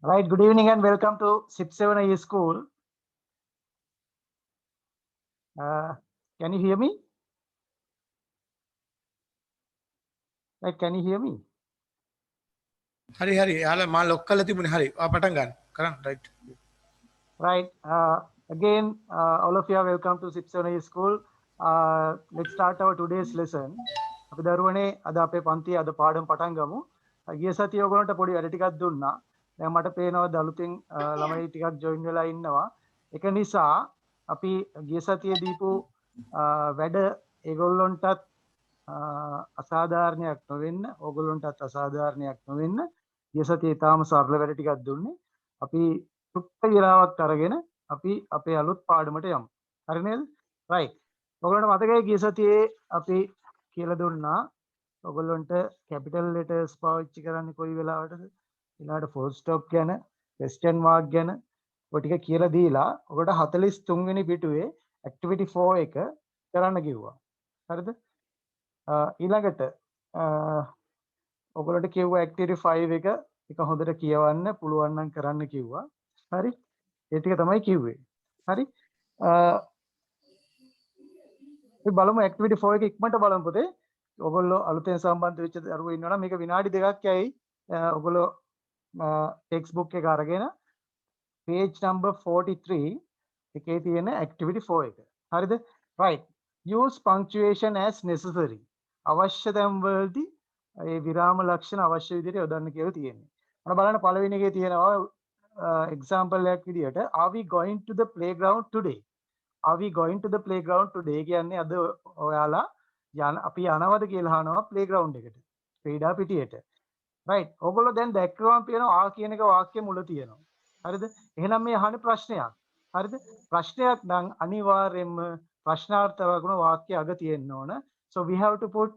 Right, good evening and welcome to 6-7 School. Can you hear me? Right, can you hear me? Hari hala ma local තිබුණේ hari පටන් ගන්න කරන්න right. Right, again, all of you are welcome to 6-7 School. Let's start our today's lesson. අපි දරුවනේ අද අපේ පන්තියේ අද පාඩම් පටන් ගමු. ගිය සතියේ ඔයගොල්ලන්ට පොඩි වැඩ ටිකක් දුන්නා. දැන් මට පේනවා දලුතින් ළමයි ටිකක් join වෙලා ඉන්නවා. ඒක නිසා අපි ගිය සතියේ දීපු වැඩ ඒගොල්ලන්ටත් අසාධාරණයක් නොවෙන්න ඕගොල්ලන්ටත් අසාධාරණයක් නොවෙන්න ගිය සතියේ තාම සරල වැඩ ටිකක් දුන්නේ. අපි සුට්ට විලාවක් අරගෙන අපි අපේ අලුත් පාඩමට යමු. හරි නේද? right. ඔයගොල්ලන්ට මතකයි ගිය සතියේ අපි කියලා දුන්නා ඔයගොල්ලන්ට capital letters පාවිච්චි කරන්නේ කොයි වෙලාවටද? ඊළඟට full stop ගැන, question mark ගැන ඔය ටික කියලා දීලා ඔකට 43 වෙනි පිටුවේ activity 4 එක කරන්න කිව්වා. හරිද? ඊළඟට ඔයගොල්ලන්ට කිව්වා activity 5 එක හොඳට කියවන්න පුළුවන් නම් කරන්න කිව්වා. හරි? ඒ ටික තමයි කිව්වේ. හරි? අපි බලමු activity 4 එක ඉක්මනට බලමු පුතේ. ඔයගොල්ලෝ අලුතෙන් සම්බන්ධ වෙච්ච දරුවෝ ඉන්නවනම් මේක විනාඩි 2ක් යයි. ඔයගොල්ලෝ ටෙක්ස්ට් බුක් එක අරගෙන page number 43 එකේ තියෙන activity 4 එක. හරිද? right. use punctuation as necessary. අවශ්‍ය තැන් වලදී ඒ විරාම ලක්ෂණ අවශ්‍ය විදිහට යොදන්න කියලා තියෙන්නේ. අන්න බලන්න පළවෙනි එකේ තියෙනවා example එකක් විදිහට are we going to the playground today? Are we going to the playground today කියන්නේ අද ඔයාලා අපි යනවද කියලා අහනවා playground එකට. ක්‍රීඩා පිටියට. right. ඔයගොල්ලෝ දැන් දැක්කම පේනවා ආ කියන එක වාක්‍ය මුල තියෙනවා. හරිද? එහෙනම් මේ අහන්නේ ප්‍රශ්නයක්. හරිද? ප්‍රශ්නයක් නම් අනිවාර්යයෙන්ම ප්‍රශ්නාර්ථ වගුණ වාක්‍ය අග තියෙන්න ඕන. So we have to put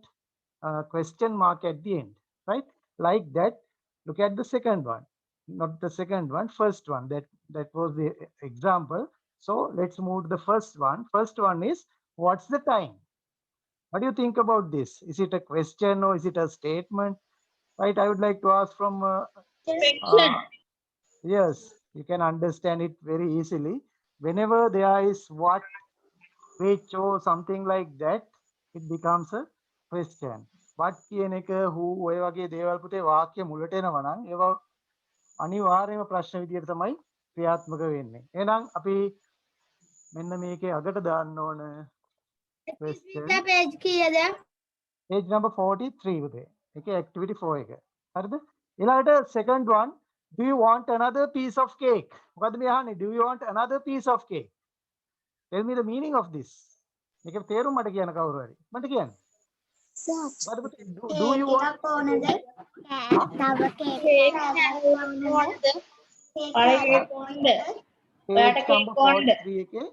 question mark at the end. Right? Like that. Look at the second one. Not the second one, first one. That was the example. So let's move to the first one. First one is what's the time? What do you think about this? Is it a question or is it a statement? Right, I would like to ask from yes, you can understand it very easily. Whenever there is what, which or something like that, it becomes a question. What කියන එක who ඔය වගේ දේවල් පුතේ වාක්‍ය මුලට එනවා නම් ඒවා අනිවාර්යයෙන්ම ප්‍රශ්න විදියට තමයි ක්‍රියාත්මක වෙන්නේ. එහෙනම් අපි මෙන්න මේකේ අගට දාන්න ඕන question. page කීයද? Page number 43 පුතේ. Okay, activity 4 එක. හරිද? ඊළඟට second one, do you want another piece of cake? මොකද්ද මේ අහන්නේ? Do you want another piece of cake? Tell me the meaning of this. මේක තේරුම් මට කියන්න කවුරු හරි. මට කියන්න. මොකද්ද පුතේ? Do you want ඕනද? තව කේක් ඕනද? page number 43 එකේ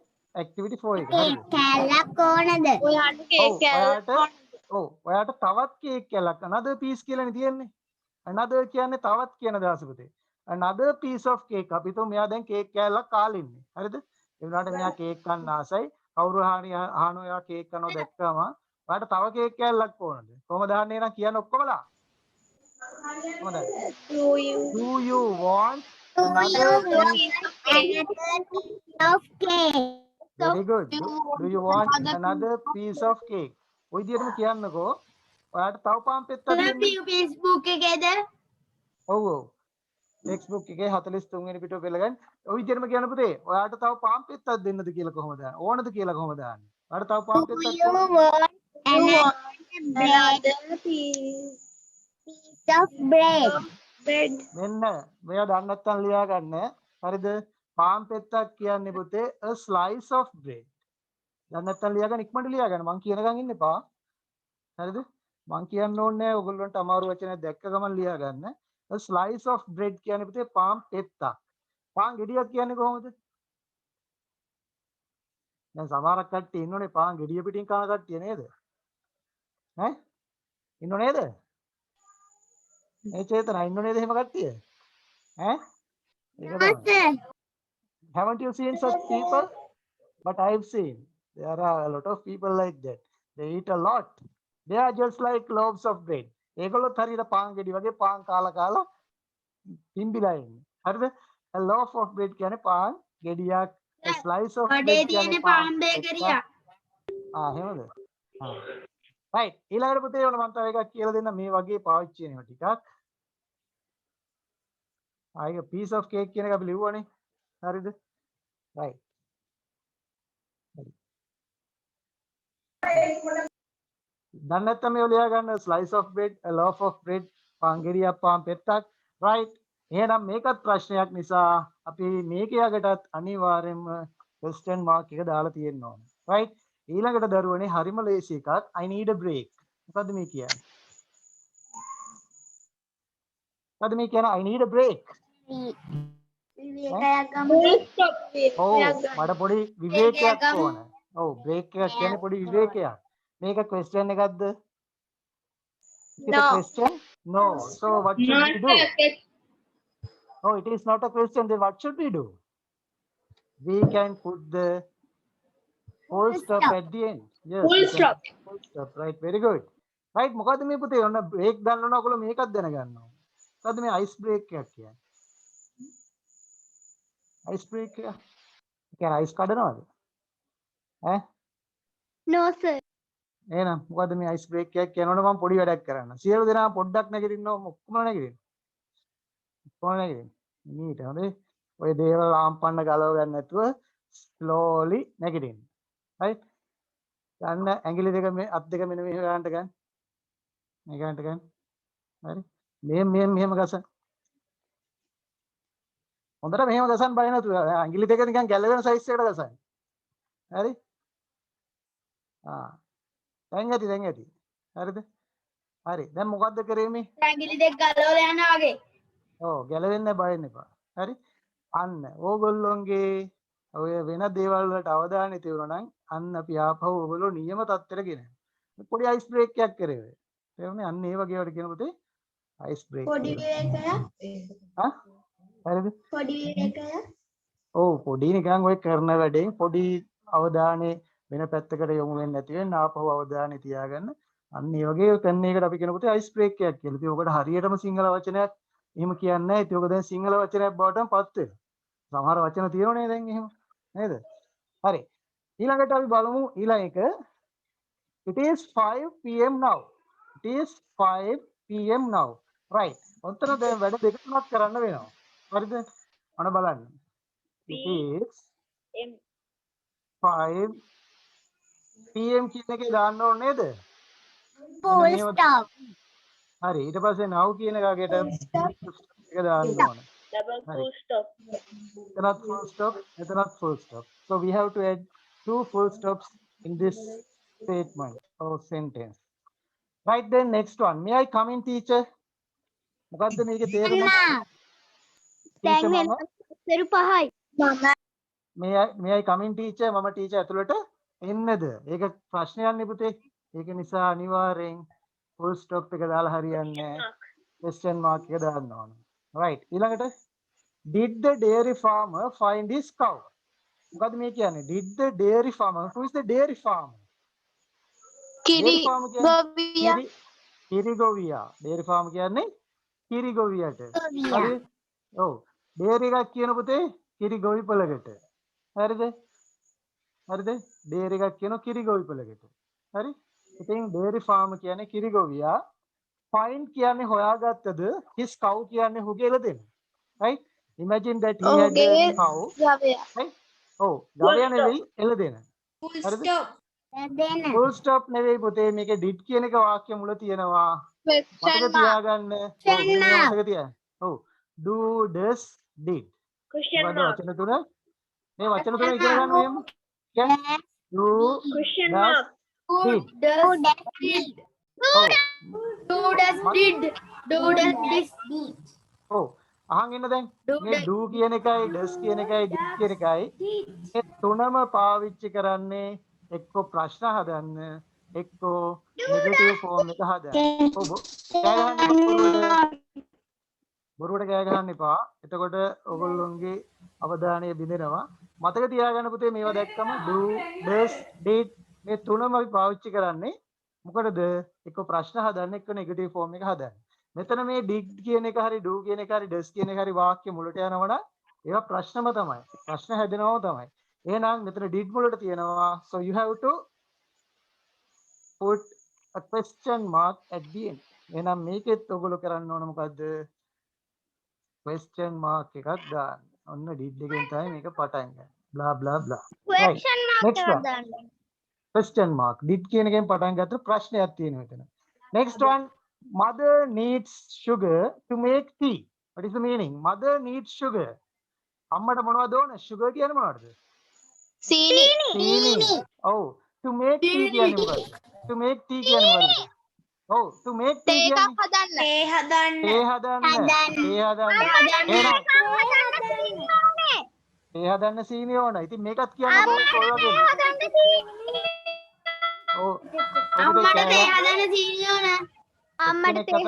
activity 4 එක. හරිද? කෑල්ලක් ඕනද? ඔයාට තවත් කේක් කැලක් another piece කියලානේ තියෙන්නේ. another කියන්නේ තවත් කියන අදහස පුතේ. another piece of cake. අපි හිතමු මෙයා දැන් කේක් කෑල්ලක් කාලා ඉන්නේ. හරිද? ඒ වුණාට මෙයා කේක් කන්න ආසයි. කවුරු අහනවා එයා කේක් කනවා දැක්කම ඔයාට තව කේක් කෑල්ලක් ඕනද? කොහමද අහන්නේ නම් කියන්න ඔක්කොමලා. කොහමද? Do you want another piece of cake? very good. Do you want another piece of cake? ඔය විදිහටම කියන්නකෝ. ඔයාට තව පාන් පෙත්තක් දෙන්න. Facebook එකේද? ඔව් ඔව්. ටෙක්ස්ට් බුක් එකේ 43 වෙනි පිටුව පෙළ ගන්න. ඔය විදිහටම කියන්න පුතේ. ඔයාට තව පාන් පෙත්තක් දෙන්නද කියලා කොහොමද? ඕනද කියලා කොහොමද අහන්නේ? ඔයාට තව පාන් පෙත්තක් piece of bread. මෙන්න මෙයා දන්නේ නැත්නම් ලියා ගන්න. හරිද? පාන් පෙත්තක් කියන්නේ පුතේ a slice of bread. දන්නේ නැත්නම් ලියා ගන්න ඉක්මනට ලියා ගන්න. මං කියනකම් ඉන්න එපා. හරිද? මං කියන්න ඕනේ නැහැ ඔයගොල්ලන්ට අමාරු වචනයක් දැක්ක ගමන් ලියා ගන්න. a slice of bread කියන්නේ පුතේ පාන් පෙත්තක්. පාන් ගෙඩියක් කියන්නේ කොහොමද? දැන් සමහරක් කට්ටිය ඉන්නෝනේ පාන් ගෙඩිය පිටින් කන කට්ටිය නේද? ඈ? ඉන්නෝ නේද? ඒ චේතන ඉන්නෝ නේද එහෙම කට්ටිය? ඈ? ඒක තමයි. Haven't you seen such people? But I've seen. There are a lot of people like that. They eat a lot. They are just like loaves of bread. ඒගොල්ලොත් හරියට පාන් ගෙඩි වගේ පාන් කාලා පිම්බිලා ඉන්නේ. හරිද? a loaf of bread කියන්නේ පාන් ගෙඩියක්. a slice of ගොඩේ bread තියෙන කියන්නේ පාන් පාන් බේකරියක්. එහෙමද? right ඊළඟට පුතේ ඔන්න මම තව එකක් කියලා දෙන්න මේ වගේ පාවිච්චි වෙනවා ටිකක්. ආයෙ piece of cake කියන එක අපි ලිව්වනේ. හරිද? right දන්නේ නැත්නම් මේව ලියා ගන්න slice of bread a loaf of bread පාන් ගෙඩියක් පාන් පෙත්තක් right එහෙනම් මේකත් ප්‍රශ්නයක් නිසා අපි මේක යකටත් අනිවාර්යයෙන්ම question mark එක දාලා තියෙන්න ඕනේ right ඊළඟට දරුවනේ හරිම ලේසි එකක් I need a break මොකද්ද මේ කියන්නේ මොකද්ද මේ කියන්නේ I need a break විවේකයක් ගමු. ඔව් මට පොඩි විවේකයක් ඕන ඔව් break එකක් කියන්නේ පොඩි විවේකයක් මේක question එකක්ද Is it a question? No. So what should we do? No, it is not a question. Then what should we do? We can put the full stop at the end. Yes. Full we can stop. put full stop. Right. Very good. Right. මොකද්ද මේ පුතේ ඔන්න break දාන්න ඕන ඔයගොල්ලෝ මේකත් දැනගන්න ඕන. මොකද්ද මේ ice break එකක් කියන්නේ? ice break එක. කියන්නේ ice කඩනවද? ඈ? No sir. එහෙනම් මොකද්ද මේ ice break එකක් කියනකොට මම පොඩි වැඩක් කරන්න. සියලු දෙනා පොඩ්ඩක් නැගිටින්න ඔක්කොම නැගිටින්න. ඔක්කොම නැගිටින්න. නීට හොඳේ. ඔය දේවල් ආම්පන්න ගලව ගන්න නැතුව slowly නැගිටින්න. right? ගන්න ඇඟිලි දෙක මේ අත් දෙක මෙන්න මෙහෙම ගන්නට ගන්න. මේ ගන්නට ගන්න. හරි? මෙහෙම ගසන්න. හොඳට මෙහෙම ගසන්න බය නැතුව. ඇඟිලි දෙක නිකන් ගැලවෙන සයිස් එකට ගසන්න. හරි? දැන් ඇති. හරිද? හරි. දැන් මොකද්ද කරේ මේ? ඇඟිලි දෙක ගලවලා යනවා වගේ. ඔව් ගැලවෙන්න බය වෙන්න එපා. හරි? අන්න ඕගොල්ලෝගේ ඔය වෙන දේවල් වලට අවධානය තියුණා නම් අන්න අපි ආපහු ඕගොල්ලෝ නියම තත්ත්වයට ගෙන යනවා. පොඩි අයිස් බ්‍රේක් එකක් කරේ. තේරුණේ? අන්න ඒ වගේ වලට කියනකොට අයිස් බ්‍රේක්. පොඩි විවේකයක්. හරිද? පොඩි විවේකයක්. ඔව් පොඩි නිකන් ඔය කරන වැඩේ පොඩි අවධානය වෙන පැත්තකට යොමු වෙන්නේ නැති වෙන්න ආපහු අවධානය තියාගන්න. අන්න ඒ වගේ කරන එකට අපි කියනකොට අයිස් බ්‍රේක් එකක් කියලා. ඉතින් ඔකට හරියටම සිංහල වචනයක් එහෙම කියන්නේ නැහැ. ඉතින් ඔක දැන් සිංහල වචනයක් බවටම පත් වෙනවා. සමහර වචන තියෙනවනේ දැන් එහෙම. නේද? හරි. ඊළඟට අපි බලමු ඊළඟ එක. It is 5 pm now. It is 5 pm now. Right. ඔතන දැන් වැඩ දෙක තුනක් කරන්න වෙනවා. හරිද? අන්න බලන්න. It is 5 pm කියන එකේ දාන්න ඕනේ නේද? Full stop. හරි. ඊට පස්සේ now කියන එකකට එක දාන්න ඕනේ. Double full stop. Not full stop, it's not full stop. So we have to add 2 full stops in this statement or sentence. Right then, next one. May I come in, teacher? මොකද්ද මේකේ තේරුම? දැන් වෙන පෙරු පහයි. May I come in, teacher? මම teacher ඇතුළට එන්නද? ඒක ප්‍රශ්නයක් නේ පුතේ. ඒක නිසා අනිවාර්යෙන් full stop එක දාලා හරියන්නේ නැහැ. Question mark එක දාන්න ඕනේ. Right. ඊළඟට did the dairy farmer find his cow? මොකද්ද මේ කියන්නේ? Did the dairy farmer? Who is the dairy farmer? කිරි Dairy farmer ගොවියා. කිරි ගොවියා. Dairy farmer කියන්නේ කිරි ගොවියට. හරි? ඔව්. dairy එකක් කියන පුතේ කිරි ගොවිපලකට. හරිද? හරිද? dairy එකක් කියන කිරි ගොවිපලකට. හරි? ඉතින් dairy farmer කියන්නේ කිරි ගොවියා. Find කියන්නේ හොයාගත්තද? His cow කියන්නේ හුගේ එළදෙන. Right? Imagine that he had a cow. ගවයා. Right? Oh, ගවයා නෙවෙයි එළදෙන. හරිද? දෙන්න. Full stop නෙවෙයි පුතේ මේකේ did කියන එක වාක්‍ය මුල තියෙනවා. මතක තියාගන්න. මතක තියාගන්න. ඔව්. Do, does, did. Question මොකද mark. වචන තුන? මේ වචන තුන ඉගෙන ගන්න මෙහෙම. කියන්නේ do, Question does, mark. did. Does did. ඔව්. Do does did. Do does did. ඔව්. අහන් ඉන්න දැන්. Do මේ do කියන එකයි does කියන එකයි did කියන එකයි මේ තුනම පාවිච්චි කරන්නේ එක්ක ප්‍රශ්න හදන්න එක්ක නෙගටිව් ෆෝම් එක හදන්න. ඔව්. බොරුවට කෑ ගහන්න එපා. එතකොට ඔයගොල්ලොන්ගේ අවධානය බිඳෙනවා. මතක තියාගන්න පුතේ මේවා දැක්කම do, does, did මේ තුනම අපි පාවිච්චි කරන්නේ මොකටද? එක්ක ප්‍රශ්න හදන්න එක්ක නෙගටිව් ෆෝම් එක හදන්න. මෙතන මේ did කියන එක හරි do කියන එක හරි does කියන එක හරි වාක්‍ය මුලට යනවනම් ඒවා ප්‍රශ්නම තමයි. ප්‍රශ්න හැදෙනවම තමයි. එහෙනම් මෙතන did මුලට තියෙනවා. So you have to put a question mark at the end. එහෙනම් මේකෙත් ඔයගොල්ලෝ කරන්න ඕන මොකද්ද? question mark එකක් දාන්න. ඔන්න did එකෙන් තමයි මේක පටන් ගන්න. blah blah blah. Right. Question mark Next එකක් one. දාන්න. Question mark. did කියන එකෙන් පටන් ගත්තොත් ප්‍රශ්නයක් තියෙනවා මෙතන. Next one. Mother needs sugar to make tea. What is the meaning? Mother needs sugar. අම්මට මොනවද ඕන? sugar කියන්නේ මොනවද? සීනි. ඔව්. to make tea කියන්නේ මොකද්ද? to make tea කියන්නේ මොකද්ද? ඔව්. to make tea කියන්නේ ඒ හදන්න. තේ හදන්න. තේ හදන්න සීනි ඕන. ඉතින් මේකත් කියන්නේ කොයි වගේද? ඔව්. අම්මට තේ හදන්න සීනි ඕන. අම්මට තේ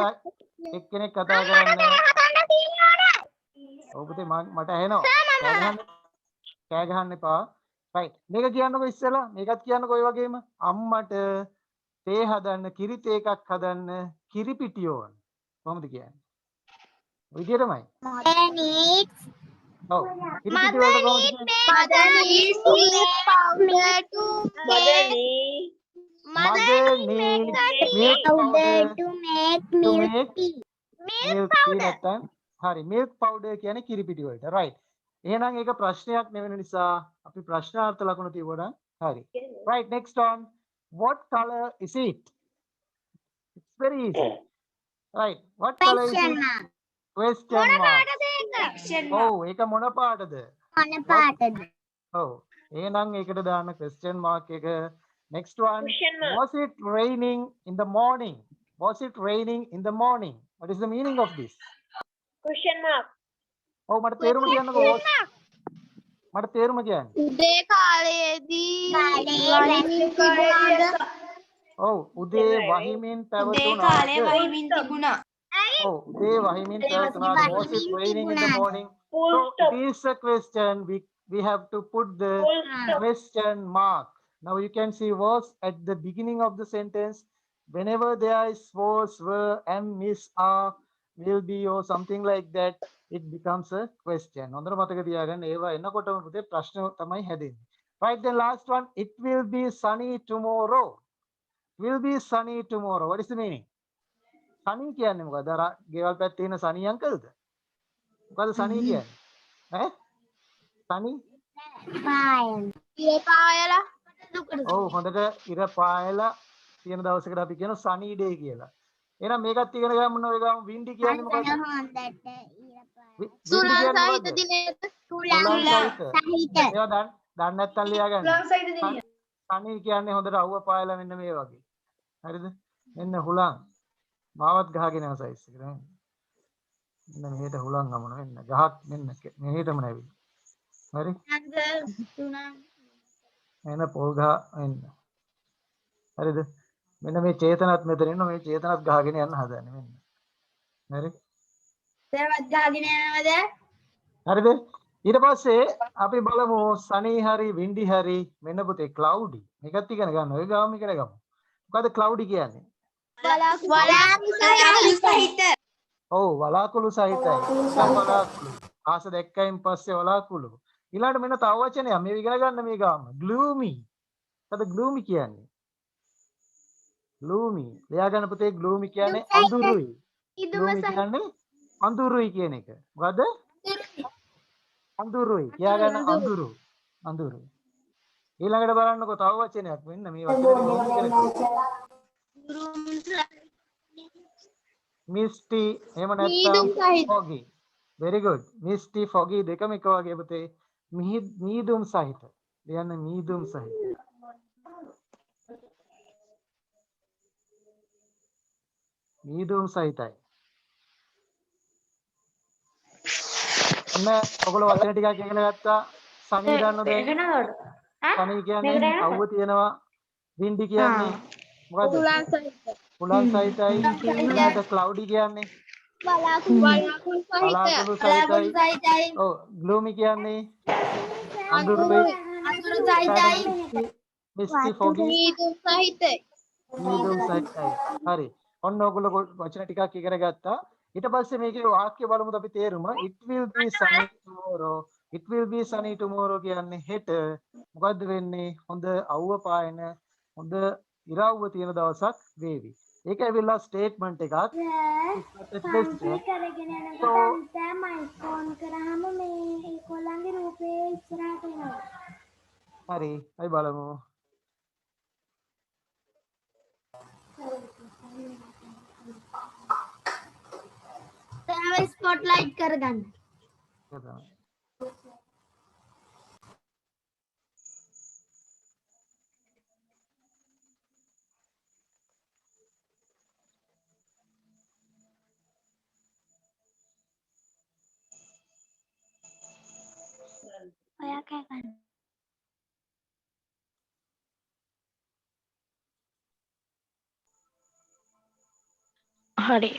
එක්කෙනෙක් කතා කරන්නේ. ඔව් පුතේ මට ඇහෙනවා. කෑ ගහන්න එපා. right. මේක කියන්නකෝ ඉස්සෙල්ලා. මේකත් කියන්නකෝ ඔය වගේම. අම්මට තේ හදන්න කිරි තේ එකක් හදන්න කිරි පිටි ඕන. කොහොමද කියන්නේ? ඔය විදිහටමයි. ඔව්. කිරි පිටි වලට කොහොමද කියන්නේ? mother needs milk powder to Mother make needs Mother needs milk powder to make to milk make tea. milk tea නැත්නම් හරි milk powder කියන්නේ කිරි පිටි වලට. right. එහෙනම් ඒක ප්‍රශ්නයක් නෙවෙන නිසා අපි ප්‍රශ්නාර්ථ ලකුණු තියවුවා. හරි. right. next one. What color is it? It's very easy. right. what color is Question it? mark. question mark. ඔව් ඒක මොන පාටද? මොන පාටද? ඔව් එහෙනම් ඒකට දාන්න question mark එක. next one. Question mark. Was it raining in the morning? Was it raining in the morning? What is the meaning of this? question mark. ඔව් මට තේරුම කියන්නකෝ. මට තේරුම කියන්න. උදේ කාලයේදී ඔව් උදේ වහිමින් පැවතුණාද? තිබුණා. ඔව් උදේ වහිමින් පැවතුණාද? Was it raining in the morning? Full So stop. it is a question. We have to put the Full stop. question mark. Now you can see was at the beginning of the sentence. Whenever there is was, were, am, is, are, will be or something like that, it becomes a question. හොඳට මතක තියාගන්න ඒවා එනකොටම පුතේ ප්‍රශ්න තමයි හැදෙන්නේ. Right, then last one. It will be sunny tomorrow. Will be sunny tomorrow. What is the meaning? sunny කියන්නේ මොකද? අර ගෙවල් පැත්තේ ඉන්න sunny අංකල්ද? මොකද sunny කියන්නේ? ඈ? sunny? පායලා ඔව් හොඳට ඉර පායලා තියෙන දවසකට අපි කියනවා sunny day කියලා. එහෙනම් මේකත් ඉගෙන ගන්න ඔය ගාම windy කියන්නේ මොකද්ද? සුළං windy කියන්නේ සහිත මොකද්ද? දිනයක සුළං සහිත. සහිත ඒවා දන්නේ නැත්නම් ලියා ගන්න. sunny කියන්නේ හොඳට අවුව පායලා මෙන්න මේ වගේ. හරිද? මෙන්න හුලං. මාවත් ගහගෙන යන සයිස් එක නේද? මෙන්න මෙහෙට හුලං ගමන මෙන්න. ගහක් මෙන්න මෙහෙටම නැවිලා. හරි? එන පොල් ගහ එන්න. හරිද? මෙන්න මේ චේතනත් මෙතන ඉන්න මේ චේතනත් ගහගෙන යන්න හදන්නේ මෙන්න. හරි? සේවත් ගහගෙන යනවද? හරිද? ඊට පස්සේ අපි බලමු sunny හරි windy හරි මෙන්න පුතේ cloudy. මේකත් ඉගෙන ගන්න. ඔය ගාම ඉගෙන ගමු. මොකද්ද cloudy කියන්නේ? වලාකුළු සහිත. ඔව් වලාකුළු සහිතයි. වලාකුළු. ආස දැක්කයින් පස්සේ වලාකුළු. ඊළඟට මෙන්න තව වචනයක් මේ ඉගෙන ගන්න මේ ගාම. gloomy. මොකද gloomy කියන්නේ? gloomy. ලියා ගන්න පුතේ gloomy කියන්නේ අඳුරුයි. gloomy කියන්නේ අඳුරුයි කියන එක. මොකද? අඳුරුයි. ලියා ගන්න අඳුරු. අඳුරුයි. ඊළඟට බලන්නකෝ තව වචනයක් මෙන්න මේ වචනේ gloomy කියන්නේ misty එහෙම නැත්නම් foggy. very good. misty foggy දෙකම එක වගේ පුතේ. මීදුම් සහිත. ලියන්න මීදුම් සහිත. මීදුම් සහිතයි. ඔන්න ඔයගොල්ලෝ වචන ටිකක් ඉගෙන ගත්තා. sunny දන්නවද? sunny කියන්නේ අවුව තියෙනවා. windy කියන්නේ මොකද්ද? හුලං සහිතයි. ඊළඟට cloudy කියන්නේ වලාකුළු සහිතයි. ඔව් gloomy කියන්නේ අඳුරුයි. misty foggy මීදුම් සහිතයි. මීදුම් සහිතයි. හරි. ඔන්න ඔයගොල්ලෝ වචන ටිකක් ඉගෙන ගත්තා. ඊට පස්සේ මේකේ වාක්‍ය බලමුද අපි තේරුම. It will be sunny tomorrow. It will be sunny tomorrow කියන්නේ හෙට මොකද්ද වෙන්නේ? හොඳ අවුව පායන හොඳ ඉරව්ව තියෙන දවසක් වේවි. ඒක ඇවිල්ලා ස්ටේට්මන්ට් එකක්. සම්පූර්ණ කරගෙන යනකොට තමයි ෆෝන් කරාම මේ ඒගොල්ලන්ගේ රූපේ ඉස්සරහට එනවා. හරි. අපි බලමු. Travel spotlight කරගන්න. ඔයා කෑ ගන්න. හරි.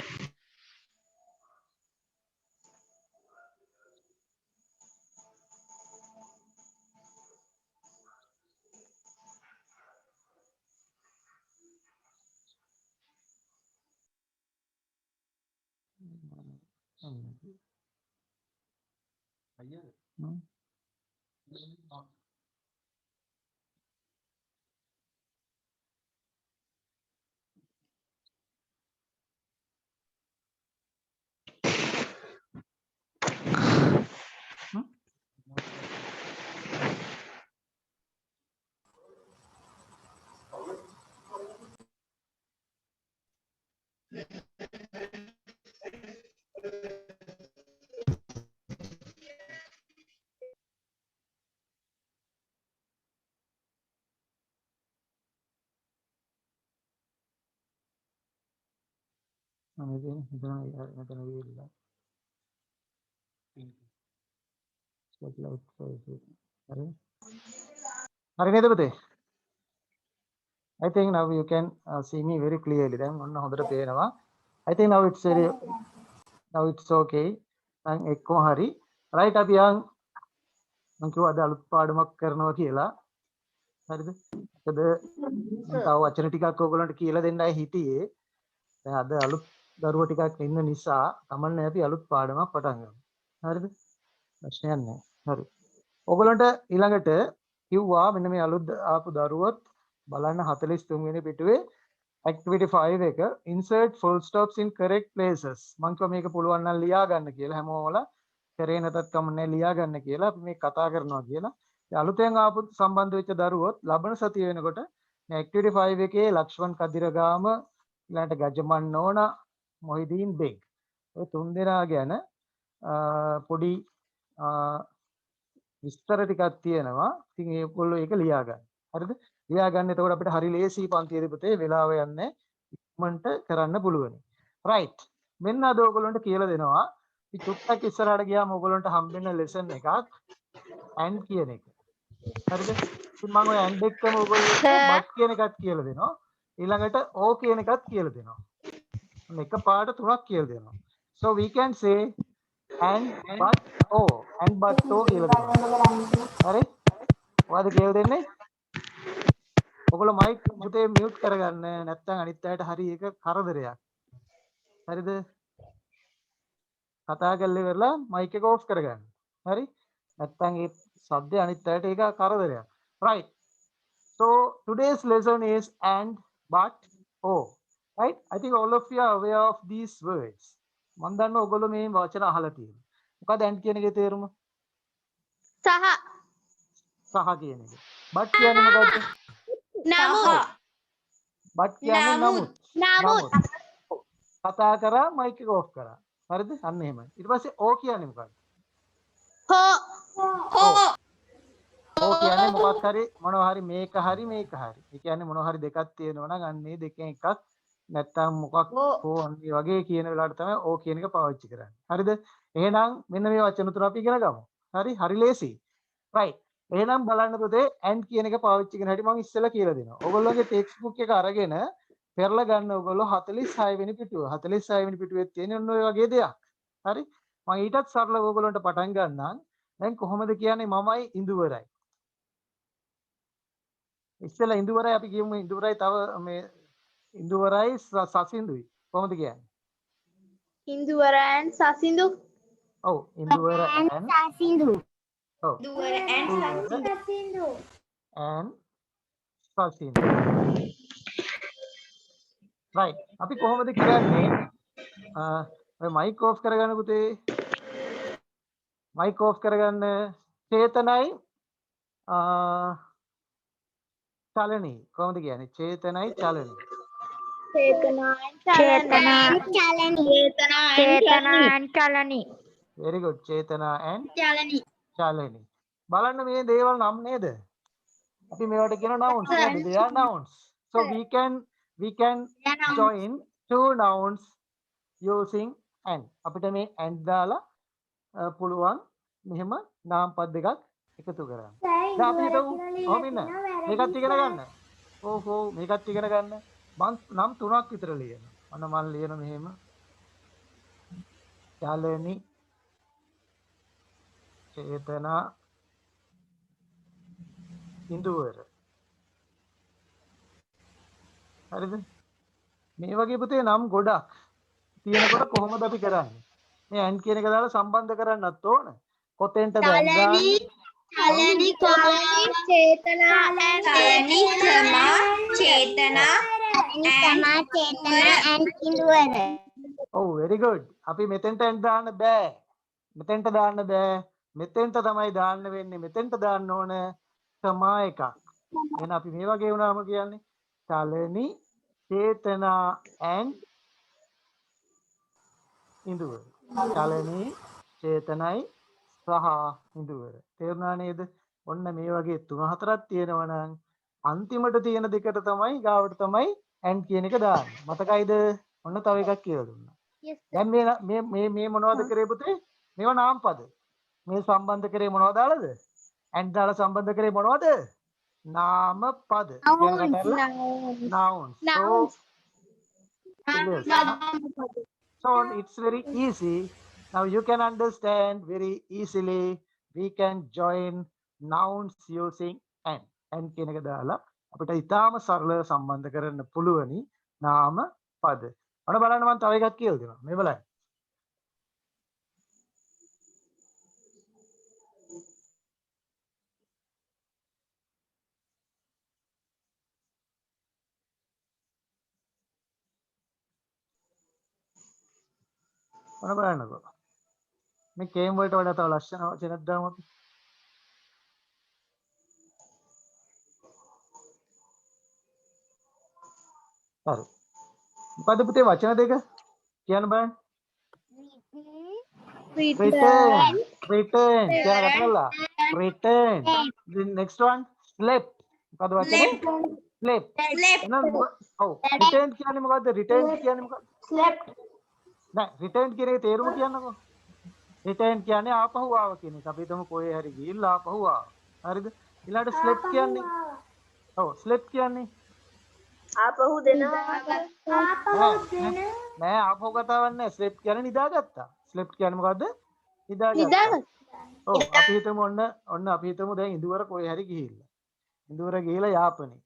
මෙතන වීල්ලා. ස්පොට්ලයිට් හරි. හරි නේද පුතේ? I think now you can see me very clearly. දැන් ඔන්න හොඳට පේනවා. I think now it's okay. දැන් එක්කම හරි. right අපි යන් මම කිව්වා අද අලුත් පාඩමක් කරනවා කියලා. හරිද? මොකද මම තව වචන ටිකක් ඔයගොල්ලන්ට කියලා දෙන්නයි හිටියේ. දැන් අද අලුත් දරුවෝ ටිකක් ඉන්න නිසා තමන්නේ අපි අලුත් පාඩමක් පටන් ගමු. හරිද? ප්‍රශ්නයක් නැහැ. හරි. ඔයගොල්ලන්ට ඊළඟට කිව්වා මෙන්න මේ අලුත් ආපු දරුවොත් බලන්න 43 වෙනි පිටුවේ activity 5 එක insert full stops in correct places. මම කිව්වා මේක පුළුවන් නම් ලියා ගන්න කියලා. හැමෝමලා කරේ නැතත් කමන්නේ ලියා ගන්න කියලා. අපි මේ කතා කරනවා කියලා. ඉතින් අලුතෙන් ආපු සම්බන්ධ වෙච්ච දරුවොත් ලබන සතිය වෙනකොට මේ activity 5 එකේ ලක්ෂ්මන් කදිරගාම ඊළඟට ගජමන් නෝනා මොහිදීන් බෙග් ඔය තුන් දෙනා ගැන පොඩි විස්තර ටිකක් තියෙනවා. ඉතින් ඒගොල්ලෝ ඒක ලියා ගන්න. හරිද? ලියා ගන්න. එතකොට අපිට හරි ලේසි පන්තියේ පුතේ වෙලාව යන්නේ ඉක්මනට කරන්න පුළුවනි. right. මෙන්න අද ඔයගොල්ලන්ට කියලා දෙනවා. ඉතින් චුට්ටක් ඉස්සරහට ගියාම ඔයගොල්ලන්ට හම්බෙන්න lesson එකක් and කියන එක. හරිද? ඉතින් මම ඔය and එක්කම ඔයගොල්ලන්ට but කියන එකත් කියලා දෙනවා. ඊළඟට o කියන එකත් කියලා දෙනවා. එක පාඩ තුනක් කියලා දෙනවා. So we can say and but o කියලා දෙනවා. හරි? ඔයාලද කියලා දෙන්නේ? ඔයගොල්ලෝ මයික් පුතේ මියුට් කරගන්න. නැත්නම් අනිත් අයට හරි ඒක කරදරයක්. හරිද? කතා කරලා ඉවරලා මයික් එක ඕෆ් කරගන්න. හරි? නැත්නම් ඒ සද්දේ අනිත් අයට ඒක කරදරයක්. Right. So today's lesson is and but o. Right? I think all of you are aware of these words. මම දන්නවා ඔයගොල්ලෝ මේ වචන අහලා තියෙනවා. මොකද and කියන එකේ තේරුම? සහ කියන එක. but කියන්නේ මොකද්ද? but කියන්නේ නමුත්. කතා කරා මයික් එක ඕෆ් කරා. හරිද? අන්න එහෙමයි. ඊට පස්සේ o කියන්නේ මොකක්ද? o කියන්නේ මොකක් හරි මොනවා හරි මේක හරි මේක හරි. ඒ කියන්නේ මොනවා හරි දෙකක් තියෙනවා නම් අන්න ඒ දෙකෙන් එකක් නැත්තම් මොකක් හෝ අන්නේ වගේ කියන වෙලාවට තමයි o කියන එක පාවිච්චි කරන්නේ. හරිද? එහෙනම් මෙන්න මේ වචන තුන අපි ඉගෙන ගමු. හරි? හරි ලේසි. right. එහෙනම් බලන්න පුතේ and කියන එක පාවිච්චි කරන හැටි මම ඉස්සෙල්ලා කියලා දෙනවා. ඔයගොල්ලෝගේ ටෙක්ස්ට් බුක් එක අරගෙන පෙරලා ගන්න ඔයගොල්ලෝ 46 වෙනි පිටුව. 46 වෙනි පිටුවේ තියෙන ඔන්න ඔය වගේ දෙයක්. හරි? මම ඊටත් සරලව ඔයගොල්ලන්ට පටන් ගන්නම්. දැන් කොහොමද කියන්නේ මමයි ඉඳුවරයි. ඉස්සෙල්ලා ඉඳුවරයි අපි කියමු ඉඳුවරයි තව මේ ඉඳුවරයි සසිඳුයි. කොහොමද කියන්නේ? Induwara and Sasindu. ඔව් ඉන්දුවර and සසිඳු ඔව් Induwara and Sasindu. සසිඳු and සසින්දු. right අපි කොහොමද කියන්නේ? ඔය මයික් ඔෆ් කරගන්න පුතේ. මයික් ඔෆ් කරගන්න. චේතනයි චලනී කොහොමද කියන්නේ? චේතනයි චලනී. Chetana and Chetana. Chalani. Chetana and Chalani. very good. චේතනා and Chalani. චලනී. බලන්න මේ දේවල් නම් නේද? අපි මේවට කියන nouns නේද? They are nouns. So we can join two nouns using and. අපිට මේ and දාලා පුළුවන් මෙහෙම නාම පද දෙකක් එකතු කරන්න. දැන් අපි හිතමු ඔහොම ඉන්න. මේකත් ඉගෙන ගන්න. ඔව් මේකත් ඉගෙන ගන්න. මම නම් තුනක් විතර ලියනවා. අන්න මම ලියන මෙහෙම. චලනි චේතනා ඉන්දුවර. හරිද? මේ වගේ පුතේ නම් ගොඩක් තියෙනකොට කොහොමද අපි කරන්නේ? මේ and කියන එක දාලා සම්බන්ධ කරන්නත් ඕන. කොතෙන්ටද Chalani, Chalani, Chetana and Chalani, Chetana and Induwara ඔව් very good. අපි මෙතෙන්ට and දාන්න බෑ. මෙතෙන්ට දාන්න බෑ. මෙතෙන්ට තමයි දාන්න වෙන්නේ. මෙතෙන්ට දාන්න ඕන තමා එකක්. එහෙනම් අපි මේ වගේ වුණාම කියන්නේ චලනි චේතනා and ඉන්දුවර. චලනි චේතනයි සහ ඉන්දුවර. තේරුණා නේද? ඔන්න මේ වගේ තුන හතරක් තියෙනවා නම් අන්තිමට තියෙන දෙකට තමයි ගාවට තමයි and කියන එක දාන්නේ. මතකයිද? ඔන්න තව එකක් කියලා දුන්නා. Yes, දැන් මේ මොනවද කරේ පුතේ? මේවා නාම පද. මේ සම්බන්ධ කරේ මොනවද දාලාද? and දාලා සම්බන්ධ කරේ මොනවද? නාම පද. nouns. So it's very easy. Now you can understand very easily. We can join nouns using and. And කියන එක දාලා අපිට ඊටාම සරලව සම්බන්ධ කරන්න පුළුවනි නාම පද. ඔන්න බලන්න මම තව එකක් කියලා දෙනවා. මේ බලන්න. ඔන්න බලන්නකෝ. මේ කේම් වලට වඩා තව ලස්සන වචනක් දාමු අපි. හරි. මොකද පුතේ වචන දෙක කියන්න බලන්න. return කියන කතාවලා return. The next one slept. මොකද වචනේ? slept. එහෙනම් ඔව් return කියන්නේ මොකද්ද? return කියන්නේ මොකක්ද? නෑ return කියන එකේ තේරුම කියන්නකෝ. return කියන්නේ ආපහු ආව කියන එක. අපි හිතමු කොහේ හරි ගිහිල්ලා ආපහු ආවා. හරිද? ඊළඟට slept කියන්නේ ඔව් slept කියන්නේ ආපහු දෙනවා. නෑ ආපහු කතාවක් නෑ. slept කියන්නේ නිදාගත්තා. slept කියන්නේ මොකද්ද? නිදාගත්තා. ඔව් අපි හිතමු ඔන්න අපි හිතමු දැන් ඉඳුවර කොහේ හරි ගිහිල්ලා. ඉඳුවර ගිහිල්ලා යාපනේ.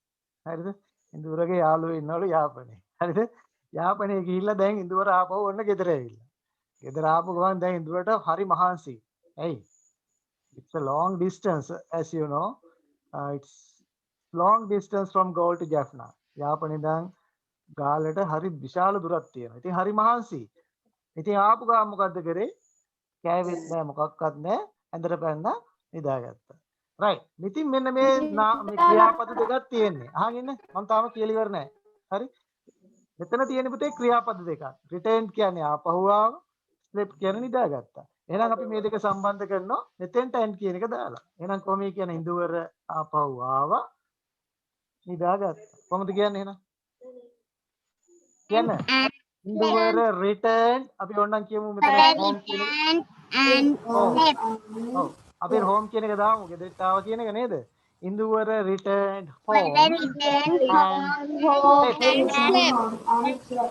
හරිද? ඉඳුවරගේ යාළුවෝ ඉන්නවලු යාපනේ. හරිද? යාපනේ ගිහිල්ලා දැන් ඉඳුවර ආපහු ඔන්න ගෙදර ඇවිල්ලා. ගෙදර ආපු ගමන් දැන් ඉඳුවරට හරි මහන්සි. ඇයි? It's a long distance as you know. It's long distance from Gaul to Jaffna. යාපනේ ඉඳන් ගාල්ලට හරි විශාල දුරක් තියෙනවා. ඉතින් හරි මහන්සි. ඉතින් ආපු ගමන් මොකද්ද කරේ? කෑවෙත් නෑ මොකක්වත් නෑ. ඇඳට පැන්නා නිදාගත්තා. right. ඉතින් මෙන්න මේ ක්‍රියාපද දෙකක් තියෙන්නේ. අහගෙන ඉන්න. මම තාම කියලා ඉවර නෑ. හරි? මෙතන තියෙන පුතේ ක්‍රියාපද දෙකක්. return කියන්නේ ආපහු ආව. slept කියන්නේ නිදාගත්තා. එහෙනම් අපි මේ දෙක සම්බන්ධ කරනවා මෙතෙන්ට and කියන එක දාලා. එහෙනම් කොහොමද කියන්නේ? ඉඳුවර ආපහු ආවා. නිදාගත්තා. කොහොමද කියන්නේ එහෙනම්? කියන්න. ඉඳුවර return අපි ඕනනම් කියමු මෙතන home කියන ඔව්. අපි home කියන එක දාමු. ගෙදරට ආවා කියන එක නේද? ඉඳුවර returned home.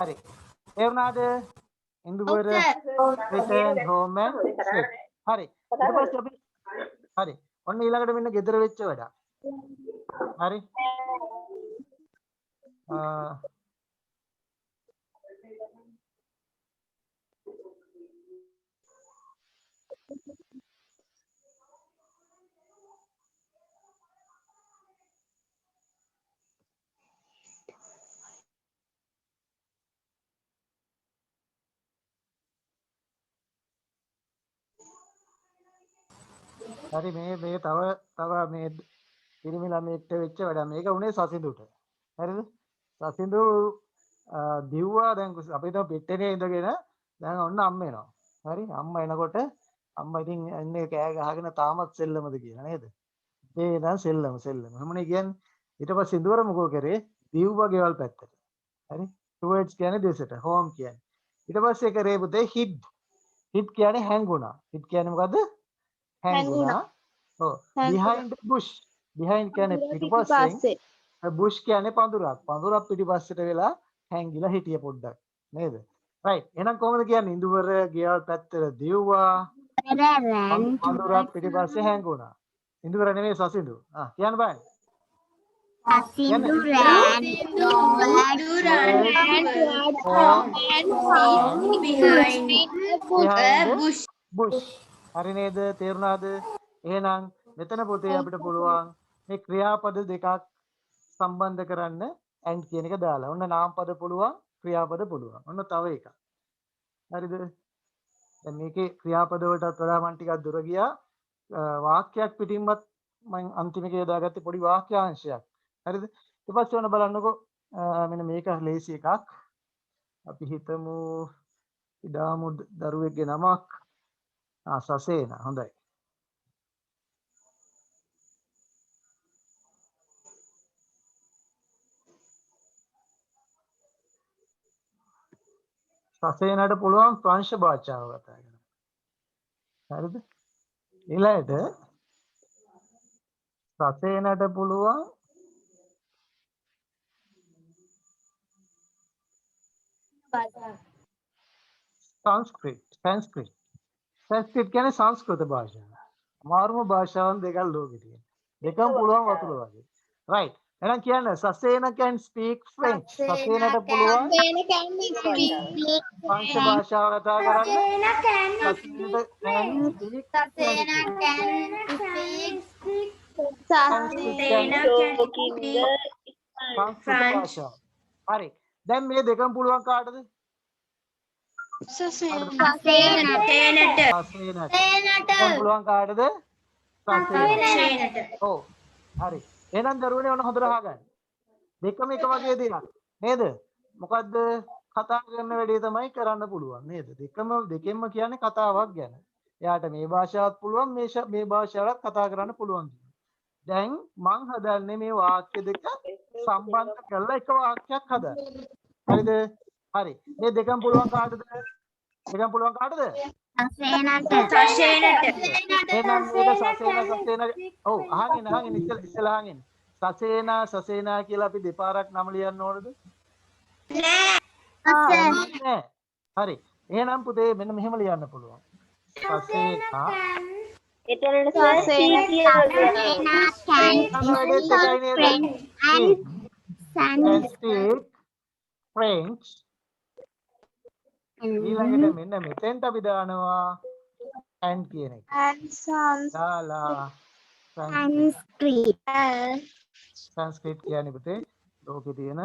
හරි. ඒ වුණාද? ඉඳුවර returned home and slept. හරි. ඊට පස්සේ අපි හරි. ඔන්න ඊළඟට මෙන්න ගෙදර වෙච්ච වැඩක්. හරි. හරි මේ තව මේ පිරිමි ළමයෙක්ට වෙච්ච වැඩක්. මේක උනේ සසිඳුට. හරිද? සසිඳු දිව්වා දැන් අපි හිතමු පිටේනේ ඉඳගෙන දැන් ඔන්න අම්ම එනවා. හරි? අම්මා එනකොට අම්මා ඉතින් එන්නේ කෑ ගහගෙන තාමත් සෙල්ලමද කියලා නේද? ඒ දැන් සෙල්ලම. එහෙමනේ කියන්නේ. ඊට පස්සේ සිඳුවර මොකෝ කරේ? දිව්වා ගෙවල් පැත්තට. හරි? towards කියන්නේ දෙසට. home කියන්නේ. ඊට පස්සේ කරේ පුතේ hid. hid කියන්නේ හැංගුණා. hid කියන්නේ මොකද්ද? හැංගුණා. ඔව්. behind the bush. behind කියන්නේ පිටුපස්සෙන්. bush කියන්නේ පඳුරක්. පඳුරක් පිටිපස්සට වෙලා හැංගිලා හිටිය පොඩ්ඩක්. නේද? right. එහෙනම් කොහොමද කියන්නේ? ඉඳුවර ගෙවල් පැත්තට දිව්වා. පඳුරක් පිටිපස්සේ හැංගුණා. ඉඳුවර නෙමෙයි සසිඳු. කියන්න බෑ. Sindu ran behind bush. bush. හරි නේද? තේරුණාද? එහෙනම් මෙතන පොතේ අපිට පුළුවන් මේ ක්‍රියාපද දෙකක් සම්බන්ධ කරන්න and කියන එක දාලා. ඔන්න නාමපද පුළුවන්, ක්‍රියාපද පුළුවන්. ඔන්න තව එකක්. හරිද? දැන් මේකේ ක්‍රියාපද වලටත් වඩා මම ටිකක් දුර ගියා. වාක්‍යයක් පිටින්මත් මම අන්තිම එකේ දාගත්තේ පොඩි වාක්‍යාංශයක්. හරිද? ඊට පස්සේ ඔන්න බලන්නකෝ මෙන්න මේක ලේසි එකක්. අපි හිතමු ඉදාමු දරුවෙක්ගේ නමක් සසේන. හොඳයි. සසේනට පුළුවන් ප්‍රංශ භාෂාව කතා කරන්න. හරිද? ඊළඟට සසේනට පුළුවන් සංස්කෘත කියන්නේ සංස්කෘත භාෂාව. අමාරුම භාෂාවන් දෙකක් ලෝකෙ තියෙනවා. දෙකම පුළුවන් වතුර වගේ. right. එහෙනම් කියන්න සසේන can speak French. සසේනට පුළුවන් ප්‍රංශ භාෂාව කතා කරන්න. හරි. දැන් මේ දෙකම පුළුවන් කාටද? පුළුවන් කාටද? ඔව්. හරි. එහෙනම් දරුවනේ ඔන්න හොඳට අහගන්න. දෙකම එක වගේ දෙයක් නේද? මොකද්ද? කතා කරන වැඩේ තමයි කරන්න පුළුවන් නේද? දෙකෙන්ම කියන්නේ කතාවක් ගැන. එයාට මේ භාෂාවත් පුළුවන් මේ භාෂාවත් කතා කරන්න පුළුවන්. දැන් මං හදන්නේ මේ වාක්‍ය දෙක සම්බන්ධ කරලා එක වාක්‍යයක් හදන්න. හරිද? හරි. මේ දෙකම පුළුවන් කාටද? දෙකම පුළුවන් කාටද? සසේනට එහෙනම් මේක සසේන ඔව් අහගෙන ඉස්සෙල්ලා අහගෙන සසේනා කියලා අපි දෙපාරක් නම ලියන්න ඕනද? නෑ. හරි. එහෙනම් පුතේ මෙන්න මෙහෙම ලියන්න පුළුවන්. සසේනා French. ඊළඟට මෙන්න මෙතෙන්ට අපි දානවා and කියන එක. දාලා සංස්කෘත කියන්නේ පුතේ ලෝකේ තියෙන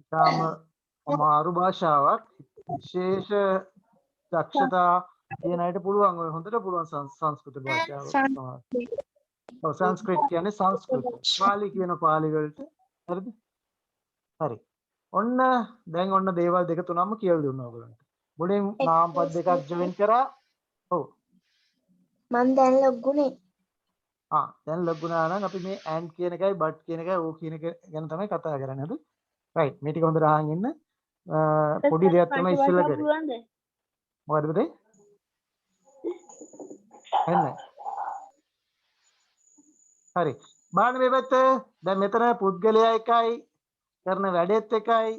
ඉතාම අමාරු භාෂාවක්. විශේෂ දක්ෂතා තියෙන අයට පුළුවන් ඔය හොඳට පුළුවන් සංස්කෘත භාෂාව. ඔව් සංස්කෘත කියන්නේ සංස්කෘත. පාලි කියන පාලි වලට හරිද? හරි. ඔන්න දැන් ඔන්න දේවල් දෙක තුනක්ම කියලා දුන්නා ඔයගලන්ට. මුලින් නාමපද දෙකක් ජොයින් කරා. ඔව්. මම දැන් ලොග්ුනේ. දැන් ලොග්ුණා නම් අපි මේ and කියන එකයි but කියන එකයි ඕ කියන එක ගැන තමයි කතා කරන්නේ. හරි? right. මේ ටික හොඳට අහන් ඉන්න. පොඩි දෙයක් තමයි ඉස්සෙල්ලා කරේ. මොකද පුතේ? එන්න. හරි. බලන්න මේ පැත්ත. දැන් මෙතන පුද්ගලයා එකයි කරන වැඩෙත් එකයි.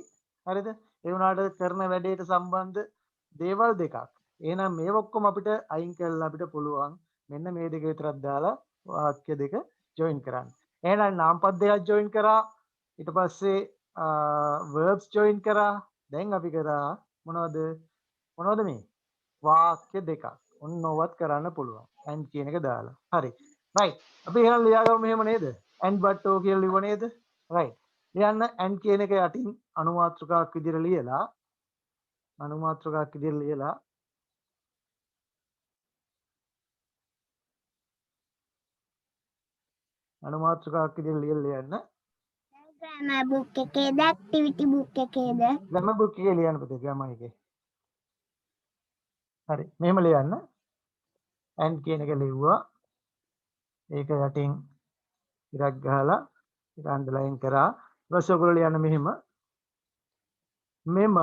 හරිද? ඒ වුණාට කරන වැඩේට සම්බන්ධ දේවල් දෙකක්. එහෙනම් මේ ඔක්කොම අපිට අයින් කරලා අපිට පුළුවන් මෙන්න මේ දෙක විතරක් දාලා වාක්‍ය දෙක ජොයින් කරන්න. එහෙනම් නාමපද දෙකක් ජොයින් කරා. ඊට පස්සේ verbs ජොයින් කරා. දැන් අපි කරා මොනවද මේ? වාක්‍ය දෙකක්. ඔන්න ඔවත් කරන්න පුළුවන්. and කියන එක දාලා. හරි. right. අපි එහෙනම් ලියාගමු මෙහෙම නේද? and but ඕ කියලා ලියුව නේද? right. ලියන්න and කියන එක යටින් අනුමාත්‍රකාවක් විදිහට ලියලා අනුමාත්‍රකාවක් විදිහට ලියලා ලියන්න. grammar book එකේද activity book එකේද grammar book එකේ ලියන්න පුතේ grammar එකේ. හරි. මෙහෙම ලියන්න. and කියන එක ලිව්වා. ඒක යටින් ඉරක් ගහලා ඒක අන්ඩර්ලයින් කරා. ඊට පස්සේ ඔයගොල්ලෝ ලියන්න මෙහෙම. මෙම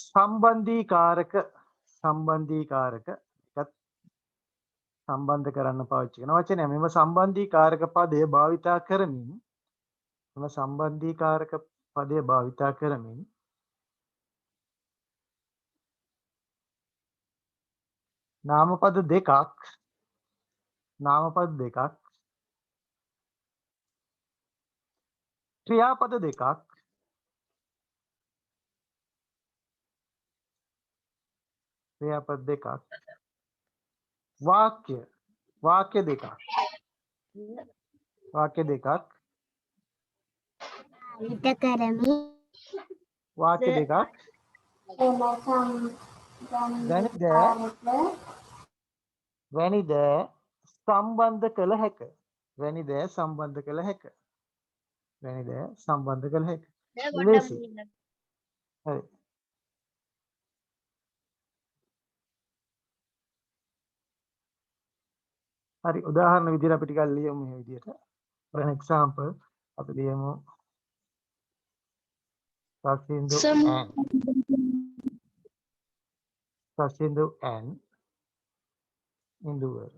සම්බන්ධීකාරක එකත් සම්බන්ධ කරන්න පාවිච්චි කරන වචනය. මෙම සම්බන්ධීකාරක පදය භාවිතා කරමින් නාමපද දෙකක් ක්‍රියාපද දෙකක් වාක්‍ය දෙකක් විත කරමි වාක්‍ය දෙකක් වැනි දෑ සම්බන්ධ කළ හැක. ලේසි. හරි. හරි උදාහරණ විදිහට අපි ටිකක් ලියමු මේ විදිහට. for an example අපි ලියමු සසින්දු and ඉන්දුවර.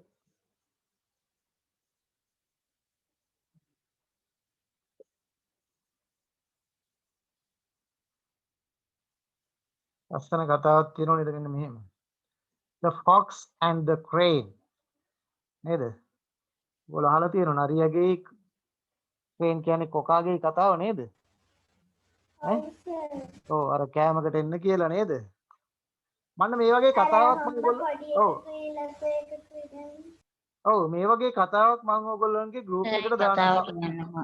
ලස්සන කතාවක් තියෙනවා නේද මෙන්න මෙහෙම. The fox and the crane නේද? ඔයාලා අහලා තියෙනවා නරියගේ crane කියන්නේ කොකාගේ කතාව නේද? ඈ? ඔව් අර කෑමකට එන්න කියලා නේද? මන්න මේ වගේ කතාවක් මම මේ වගේ කතාවක් මම ඔයගොල්ලන්ගේ group එකට දාන්නම්.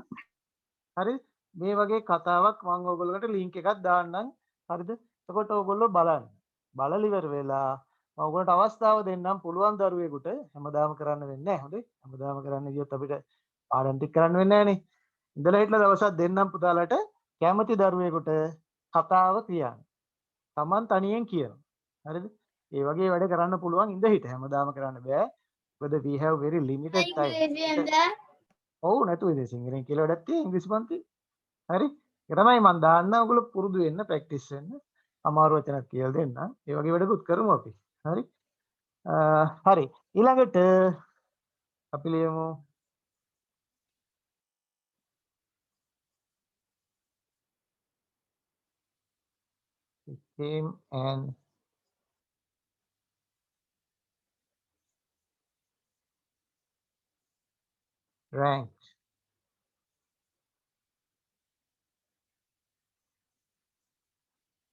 හරි? මේ වගේ කතාවක් මම ඔයගොල්ලන්ට link එකක් දාන්නම්. හරිද? එතකොට ඔයගොල්ලෝ බලන්න. බලලා ඉවර වෙලා මම ඔයගොල්ලන්ට අවස්ථාව දෙන්නම් පුළුවන් දරුවෙකුට හැමදාම කරන්න වෙන්නේ නැහැ. හොඳේ? හැමදාම කරන්න ගියොත් අපිට පාඩම් ටික කරන්න වෙන්නේ නැහනේ. ඉඳලා හිටලා දවසක් දෙන්නම් පුතාලට කැමති දරුවෙකුට කතාව කියන්න. Taman තනියෙන් කියනවා. හරිද? ඒ වගේ වැඩ කරන්න පුළුවන් ඉඳ හිට හැමදාම කරන්න බෑ. මොකද we have very limited time. ඔව් නැතුව ඉතින් සිංහලෙන් කියලා වැඩක් තියෙයි ඉංග්‍රීසි පන්ති. හරි? ඒක තමයි මම දාන්න ඔයගොල්ලෝ පුරුදු වෙන්න ප්‍රැක්ටිස් වෙන්න. අමාරු වචනක් කියලා දෙන්න. ඒ වගේ වැඩකුත් කරමු අපි. හරි? හරි. ඊළඟට අපි ලියමු came and ranked.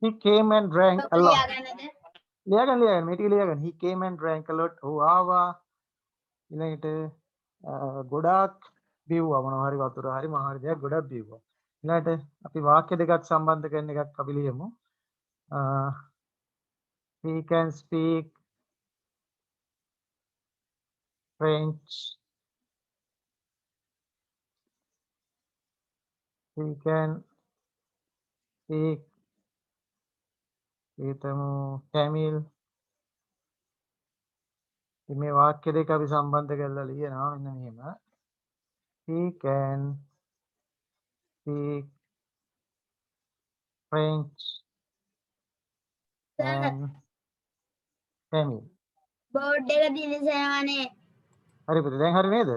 He came and drank a lot. ලියගන්න මේ ටික ලියගන්න. He came and drank a lot. ඔහු ආවා. ඊළඟට ගොඩාක් බිව්වා මොනවා හරි වතුර හරි මහ හරි දෙයක් ගොඩක් බිව්වා. ඊළඟට අපි වාක්‍ය දෙකක් සම්බන්ධ කරන එකක් අපි ලියමු. He can speak French. He can speak Tamil. මේ වාක්‍ය දෙක අපි සම්බන්ධ කරලා ලියනවා මෙන්න මෙහෙම. He can speak French and Tamil. Board එක දිලිසෙනවනේ. හරි පුතේ දැන් හරි නේද?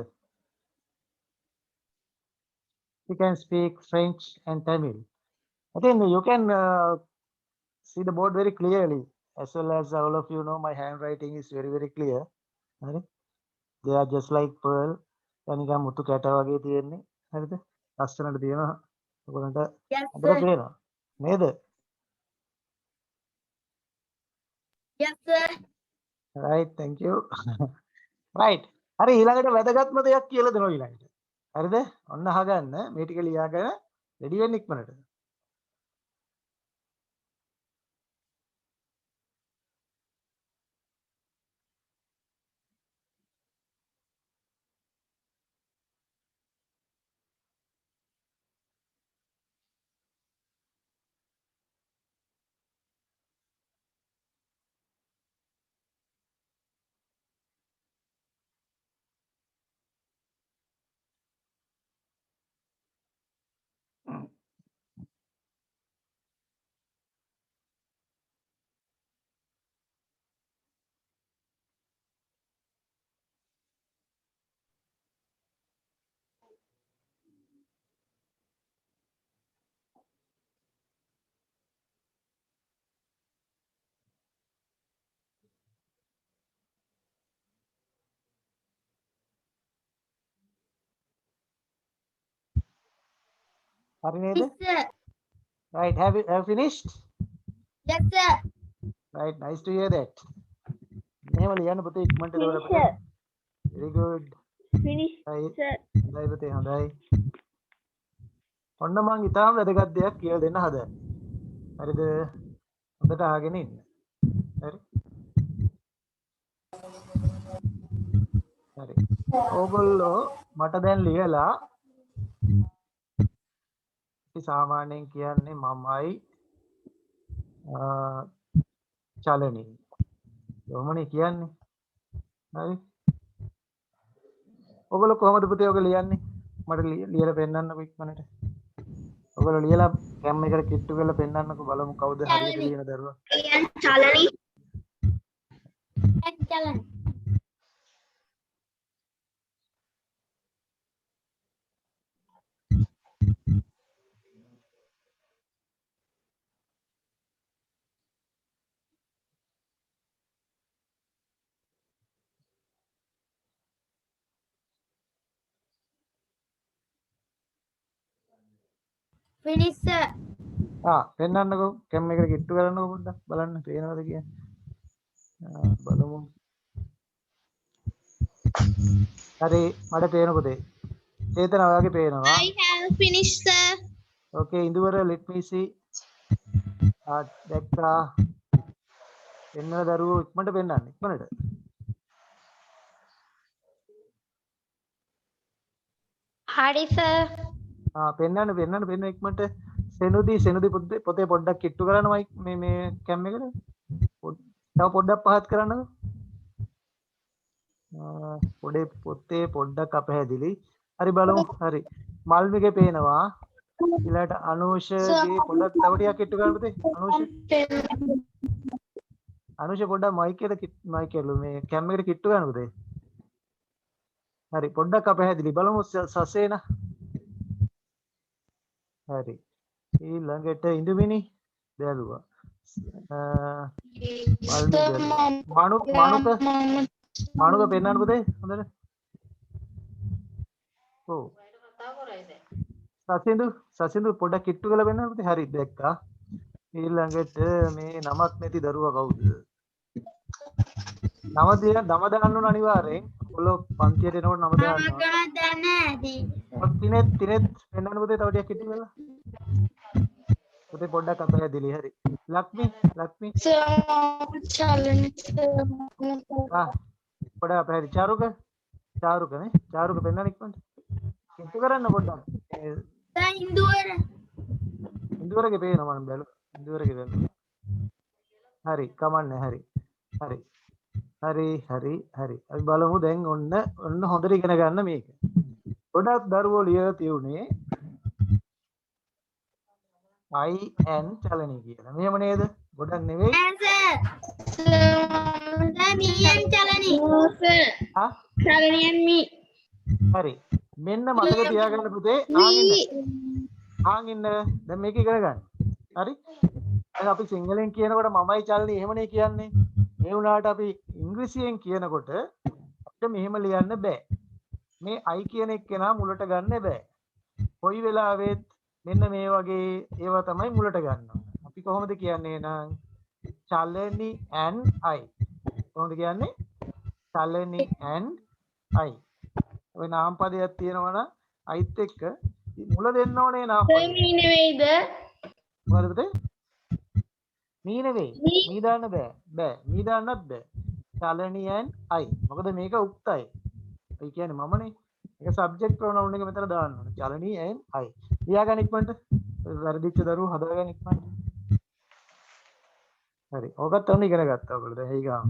He can speak French and Tamil. I think you can see the board very clearly. As well as all of you know, my handwriting is very clear. Right? They are just like pearl. නිකන් මුතු කැට වගේ තියෙන්නේ. හරිද? ලස්සනට තියෙනවා. ඔයගොල්ලන්ට අපිට පේනවා. නේද? Yes sir. Right, thank you. Right. හරි ඊළඟට වැදගත්ම දෙයක් කියලා දෙනවා ඊළඟට. හරිද? ඔන්න අහගන්න මේ ටික ලියාගෙන රෙඩි වෙන්න ඉක්මනට. හරි නේද? Yes, sir. Right, have you finished? Yes, sir. Right, nice to hear that. මෙහෙම ලියන්න පුතේ ඉක්මනට එතකොට අපිට. Very good. Finish, Right. sir. හොඳයි පුතේ හොඳයි. ඔන්න මං ඊටාම වැදගත් දෙයක් කියලා දෙන්න හදන්නේ. හරිද? හොඳට අහගෙන ඉන්න. හරි. හරි. ඕගොල්ලෝ මට දැන් ලියලා ඉතින් සාමාන්‍යයෙන් කියන්නේ මමයි චලනී. කොහොමනේ කියන්නේ? හරි. ඔයගොල්ලෝ කොහොමද පුතේ ඔක ලියන්නේ? මට ලියලා පෙන්නන්නකෝ ඉක්මනට. ඔයගොල්ලෝ ලියලා කැම් එකට කිට්ටු කරලා පෙන්නන්නකෝ බලමු කවුද හරියට ලියන දරුවා. Chalani. Chalani. Finish, sir. පෙන්නන්නකෝ කැම් එකට කිට්ටු කරන්නකෝ පොඩ්ඩක් බලන්න පේනවද කියන්නේ. බලමු. හරි මට පේන පුතේ. චේතන ඔයාගේ පේනවා. I have finished, sir. Okay, ඉඳුවර let me see. දැක්කා. එන්න දරුවෝ ඉක්මනට පෙන්නන්න ඉක්මනට. හරි සර්. පෙන්නන්න ඉක්මනට. සෙනුදි පොතේ පොඩ්ඩක් කිට්ටු කරන්න මේ කැම් එකට. තව පොඩ්ඩක් පහත් කරන්න. පොතේ පොඩ්ඩක් අපහැදිලි. හරි බලමු. හරි. මල්මිගේ පේනවා. ඊළඟට අනුෂගේ පොඩ්ඩක් තව ටිකක් කිට්ටු කරන්න පුතේ. අනුෂ පොඩ්ඩක් මයික් එක මේ කැම් එකට කිට්ටු කරන්න පුතේ. හරි පොඩ්ඩක් අපහැදිලි බලමු සසේන. හරි. ඊළඟට ඉඳුමිනි බැලුවා. මනුක පෙන්නන්න පුතේ හොඳට. ඔව්. සසින්දු පොඩ්ඩක් කිට්ටු කරලා පෙන්නන්න පුතේ. හරි දැක්කා. ඊළඟට මේ නමක් නැති දරුවා කවුද? නම දාන්න ඕන අනිවාර්යෙන්. ඔයගොල්ලෝ පන්තියට එනකොට නම දාන්න ඕන. තිනෙත් පෙන්නන්න පුතේ තව ටිකක් කිට්ටු කරලා. පුතේ පොඩ්ඩක් අපහැදිලි. හරි. ලක්මි පොඩ්ඩක් අපහැදිලි. චාරුක නේ. චාරුක පෙන්නන්න ඉක්මනට. කිට්ටු කරන්න පොඩ්ඩක්. ඉන්දුවරගේ පේනවා මම බැලුවා. ඉන්දුවරගේ බැලුවා. හරි කමන්නේ. හරි. අපි බලමු දැන් ඔන්න හොඳට ඉගෙන ගන්න මේක. ගොඩක් දරුවෝ ලියලා තියුනේ I and චලනී කියලා. මෙහෙම නේද? ගොඩක් නෙවෙයි. Me and Chalani. Chalani and me. හරි. මෙන්න මතක තියාගන්න පුතේ. ආන් ඉන්න. දැන් මේක ඉගෙන ගන්න. හරි. දැන් අපි සිංහලෙන් කියනකොට මමයි චලනී එහෙමනේ කියන්නේ. ඒ වුණාට අපි ඉංග්‍රීසියෙන් කියනකොට අපිට මෙහෙම ලියන්න බෑ. මේ I කියන එක්කෙනා මුලට ගන්න බෑ. කොයි වෙලාවෙත් මෙන්න මේ වගේ ඒවා තමයි මුලට ගන්න ඕන. අපි කොහොමද කියන්නේ නම් චලනී and I. කොහොමද කියන්නේ? චලනී and I. ඔය නාම පදයක් තියෙනවා නම් අයිත් එක්ක මුල දෙන්න ඕනේ නාම පදේ. Me නෙවෙයිද? මොකද පුතේ? මී නෙවෙයි. මී දාන්න බෑ. මී දාන්නත් බෑ. චලනී and I. මොකද මේක උක්තයි. ඒ කියන්නේ මමනේ. ඒක සබ්ජෙක්ට් ප්‍රොනවුන් එක මෙතන දාන්න ඕනේ. චලනී and I. ලියාගන්න ඉක්මනට. වැරදිච්ච දරුවෝ හදාගන්න ඉක්මනට. හරි. ඕකත් ඔන්න ඉගෙන ගත්තා ඔයගොල්ලෝ. දැන් එයි ගාම.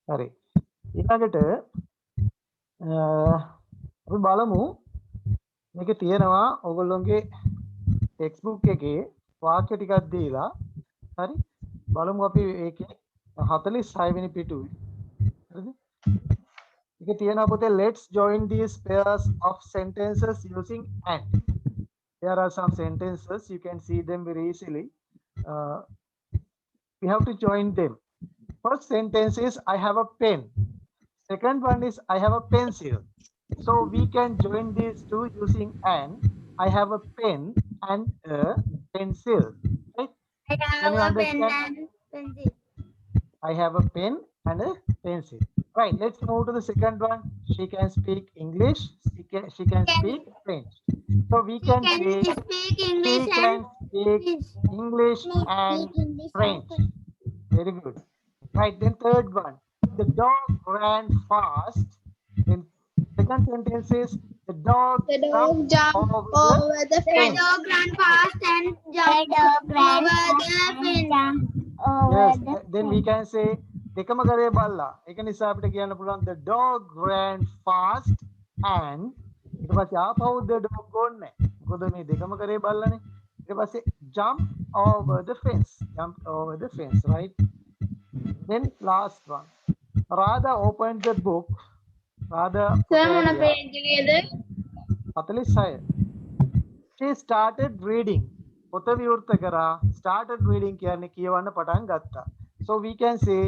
හරි. ඊළඟට අපි බලමු මේකේ තියෙනවා ඔයගොල්ලෝගේ ටෙක්ස්ට් බුක් එකේ වාක්‍ය ටිකක් දීලා හරි බලමු අපි ඒකේ 46 වෙනි පිටුවේ හරිද? ඒකේ තියෙනවා පොතේ let's join these pairs of sentences using and. There are some sentences you can see them very easily. we have to join them. First sentence is I have a pen. Second one is I have a pencil. So we can join these two using an. I have a pen and a pencil. Right? I Can you have a pen understand? and pencil. I have a pen and a pencil. Right, let's move to the second one. She can speak English. She can speak French. So we can Can say you speak she English can and speak English and French. Very good. Right, then third one. The dog ran fast. Then second sentence is the dog The jumped dog jumped over over the the The fence. dog ran fast and jumped over the fence. Yes, then we can say දෙකම කරේ බල්ලා. ඒක නිසා අපිට කියන්න පුළුවන් the dog ran fast and ඊට පස්සේ ආපහු the dog ගොන්නේ නැහැ. මොකද මේ දෙකම කරේ බල්ලානේ. ඊට පස්සේ jump over the fence. Jump over the fence, right? Then last one. Radha opened the book. Radha Sir, මොන page එකේද? 46. She started reading. පොත විවෘත කරා. Started reading කියන්නේ කියවන්න පටන් ගත්තා. So we can say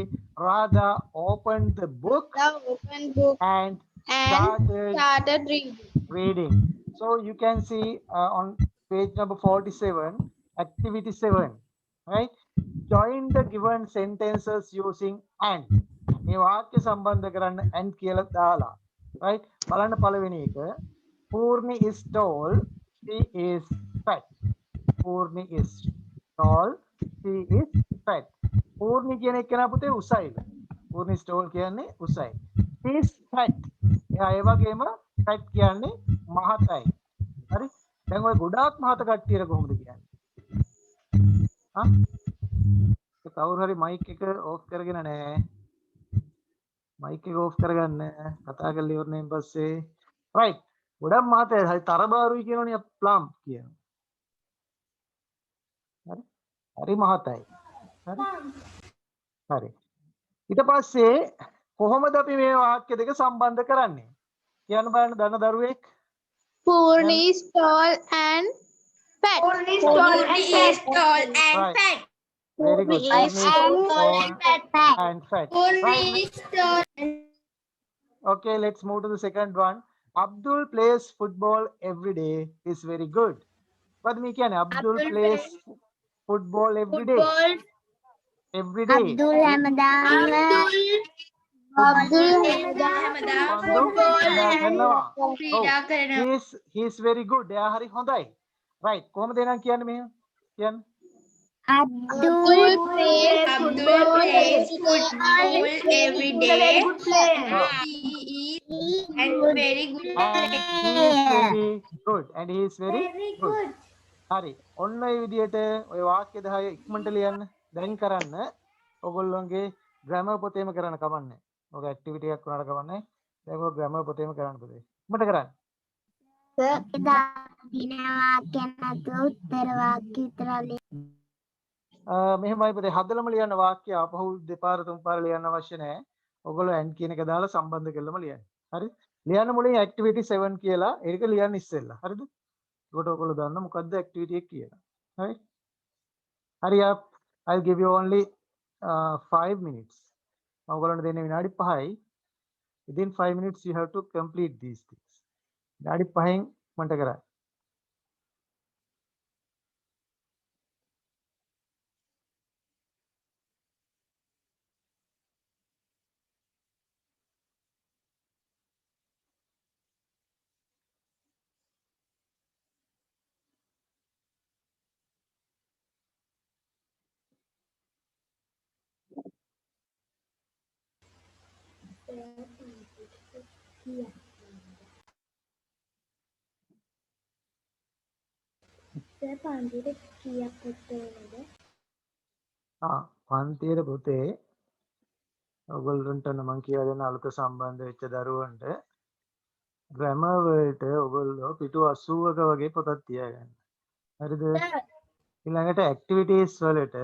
Radha opened the book The open book and and started started reading. reading. So you can see on page number 47, activity 7, right? Join the given sentences using and. මේ වාක්‍ය සම්බන්ධ කරන්න and කියලා දාලා. Right? බලන්න පළවෙනි එක. Purni is tall, she is fat. Purni is tall, she is fat. Purni කියන එක නා පුතේ උසයිද? Purni is tall කියන්නේ උසයි. She is fat. එයා ඒ වගේම fat කියන්නේ මහතයි. හරි? දැන් ඔය ගොඩාක් මහත කට්ටියට කොහොමද කියන්නේ? හා? කවුරු හරි මයික් එක ඕෆ් කරගෙන නැහැ. මයික් එක ඕෆ් කරගන්න. කතා කරලා ඉවරනයින් පස්සේ. right. ගොඩක් මහතයි. හරි තරබාරුයි කියනෝනේ ප්ලම් කියනවා. හරි? හරි මහතයි. හරි? හරි. ඊට පස්සේ කොහොමද අපි මේ වාක්‍ය දෙක සම්බන්ධ කරන්නේ? කියන්න බලන්න දන්න දරුවෙක්. Purni is tall and fat. Purni is tall and Right. fat. Very good. Purni is tall and fat. And fat. Purni Right. is tall and Okay, let's move to the second one. Abdul plays football every day. Is very good. But me can Abdul plays football every day. football. Every day. Abdul Ramadan. Abdul He is very good. එයා හරි හොඳයි. Right. කොහොමද එහෙනම් කියන්නේ මෙහෙම? කියන්න. Abdul plays football every day. and very good. And he is very good. And he is very good. හරි. ඔන්න ඔය විදිහට ඔය වාක්‍ය 10 ඉක්මනට ලියන්න. දැන් කරන්න. ඔයගොල්ලෝගේ grammar පොතේම කරන්න කමන්නේ. ඔක ඇක්ටිවිටි එකක් වුණාට කමන්නේ. දැන් ඔය grammar පොතේම කරන්න පුතේ. ඉක්මනට කරන්න. දින වාක්‍ය නැතුව උත්තර වාක්‍ය විතරයි. මෙහෙමයි පුතේ හදලම ලියන්න වාක්‍ය ආපහු දෙපාර තුන් පාර ලියන්න අවශ්‍ය නැහැ. ඔයගොල්ලෝ and කියන එක දාලා සම්බන්ධ කරලම ලියන්න. හරිද? ලියන්න මුලින් activity 7 කියලා ඒක ලියන්න ඉස්සෙල්ලා. හරිද? ඒකට ඔයගොල්ලෝ දන්න මොකද්ද activity එක කියලා. හරි? hurry up. I'll give you only 5 minutes. ඔයගොල්ලන්ට දෙන්නේ විනාඩි 5යි. Within 5 minutes you have to complete these things. විනාඩි 5න් මන්ට කරා. පන්තියේ පුතේ ඔයගොල්ලන්ට මම කියලා දෙන අලුත සම්බන්ධ වෙච්ච දරුවන්ට grammar වලට ඔයගොල්ලෝ පිටු 80ක වගේ පොතක් තියාගන්න. හරිද? ඊළඟට activities වලට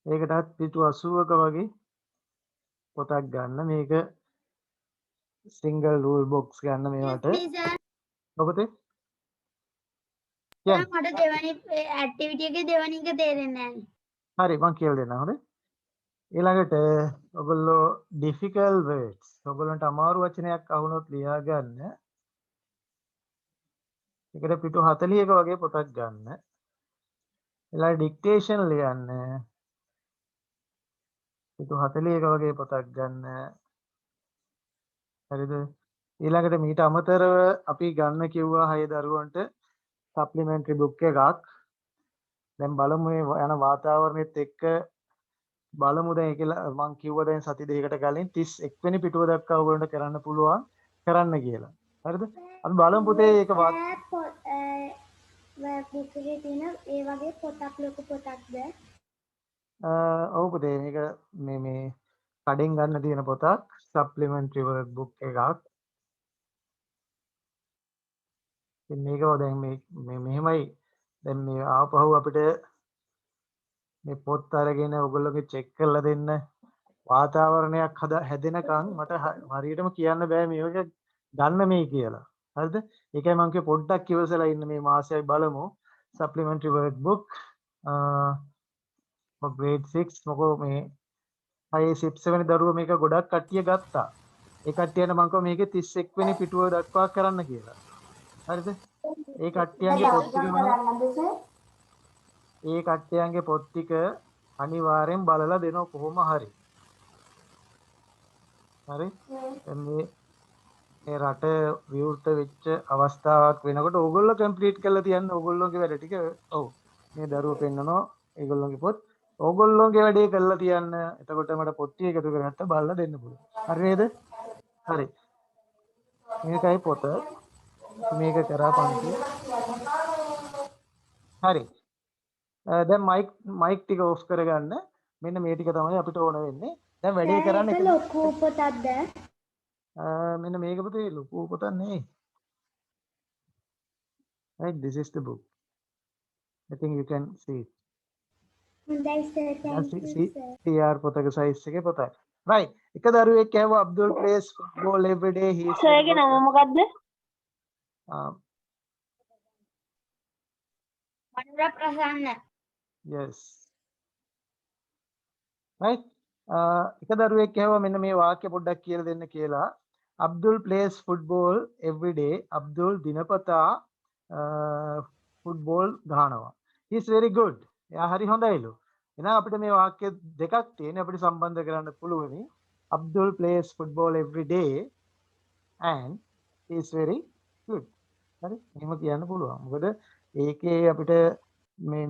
ඒකටත් පිටු 80ක වගේ පොතක් ගන්න. මේක single rule box ගන්න මේවට. ඔබතේ කියන්න. මට දෙවනි ඇක්ටිවිටි එකේ දෙවනි එක තේරෙන්නේ නැහැ. හරි මම කියලා දෙන්නම් හොඳේ. ඊළඟට ඔයගොල්ලෝ difficult words ඔයගොල්ලන්ට අමාරු වචනයක් අහුනොත් ලියා ගන්න. ඒකට පිටු 40ක වගේ පොතක් ගන්න. ඊළඟ ඩික්ටේෂන් ලියන්න. පිටු 40ක වගේ පොතක් ගන්න. හරිද? ඊළඟට මීට අමතරව අපි ගන්න කිව්වා 6 දරුවන්ට සප්ලිමන්ටරි බුක් එකක්. දැන් බලමු මේ යන වාතාවරණෙත් එක්ක බලමු දැන් කියලා මම කිව්වා දැන් සති දෙකකට කලින් 31 වෙනි පිටුව දක්වා ඔයගොල්ලන්ට කරන්න පුළුවන් කරන්න කියලා. හරිද? අපි බලමු පුතේ ඒක බුක් එකේ තියෙන ඒ වගේ පොතක් ලොකු පොතක්ද? ඔව් පුතේ මේක මේ කඩෙන් ගන්න තියෙන පොතක් සප්ලිමන්ටරි වර්ක් බුක් එකක්. ඉතින් මේක දැන් මේ මෙහෙමයි දැන් මේ ආපහු අපිට මේ පොත් අරගෙන ඔයගොල්ලෝගේ චෙක් කරලා දෙන්න වාතාවරණයක් හැදෙනකන් මට හරියටම කියන්න බෑ මේක ගන්න මේ කියලා. හරිද? ඒකයි මම කිව්වේ පොඩ්ඩක් ඉවසලා ඉන්න මේ මාසෙයි බලමු. supplementary workbook for grade 6 මොකෝ මේ 5 6 වෙනි දරුවෝ මේක ගොඩක් කට්ටිය ගත්තා. ඒ කට්ටියන්ට මම කිව්වා මේකේ 31 වෙනි පිටුව දක්වා කරන්න කියලා. හරිද? ඒ කට්ටියන්ගේ පොත් ටික ඒ කට්ටියන්ගේ පොත් ටික අනිවාර්යෙන් බලලා දෙනවා කොහොම හරි. හරි? මේ රට විවෘත වෙච්ච අවස්ථාවක් වෙනකොට ඕගොල්ලෝ කම්ප්ලීට් කරලා තියන්න ඕගොල්ලෝගේ වැඩ ටික. ඔව්. මේ දරුවෝ පෙන්නනවා ඒගොල්ලෝගේ පොත්. ඕගොල්ලෝගේ වැඩේ කරලා තියන්න. එතකොට මට පොත් ටික එකතු කරගත්තා බලලා දෙන්න පුළුවන්. හරි නේද? හරි. මේකයි පොත. මේක කරා පන්තිය. හරි. දැන් මයික් ටික ඔෆ් කරගන්න. මෙන්න මේ ටික තමයි අපිට ඕන වෙන්නේ. දැන් වැඩේ කරන්න ඒක ලොකු පොතක්ද? මෙන්න මේක පුතේ ලොකු පොතක් නෙවෙයි. Right, this is the book. I think you can see it. හොඳයි sir, thank you sir. TR පොතක size එකේ පොතයි. Right. එක දරුවෙක් කියව Abdul plays football every day. He is sir ගේ නම මොකද්ද? මනුර ප්‍රසන්න. Yes. Right. එක දරුවෙක් කියව මෙන්න මේ වාක්‍ය පොඩ්ඩක් කියලා දෙන්න කියලා. Abdul plays football every day. Abdul දිනපතා ෆුට්බෝල් ගහනවා. He is very good. එයා හරි හොඳයිලු. එහෙනම් අපිට මේ වාක්‍ය දෙකක් තියෙන අපිට සම්බන්ධ කරන්න පුළුවනි. Abdul plays football every day and he is very good. හරි? එහෙම කියන්න පුළුවන්. මොකද ඒකේ අපිට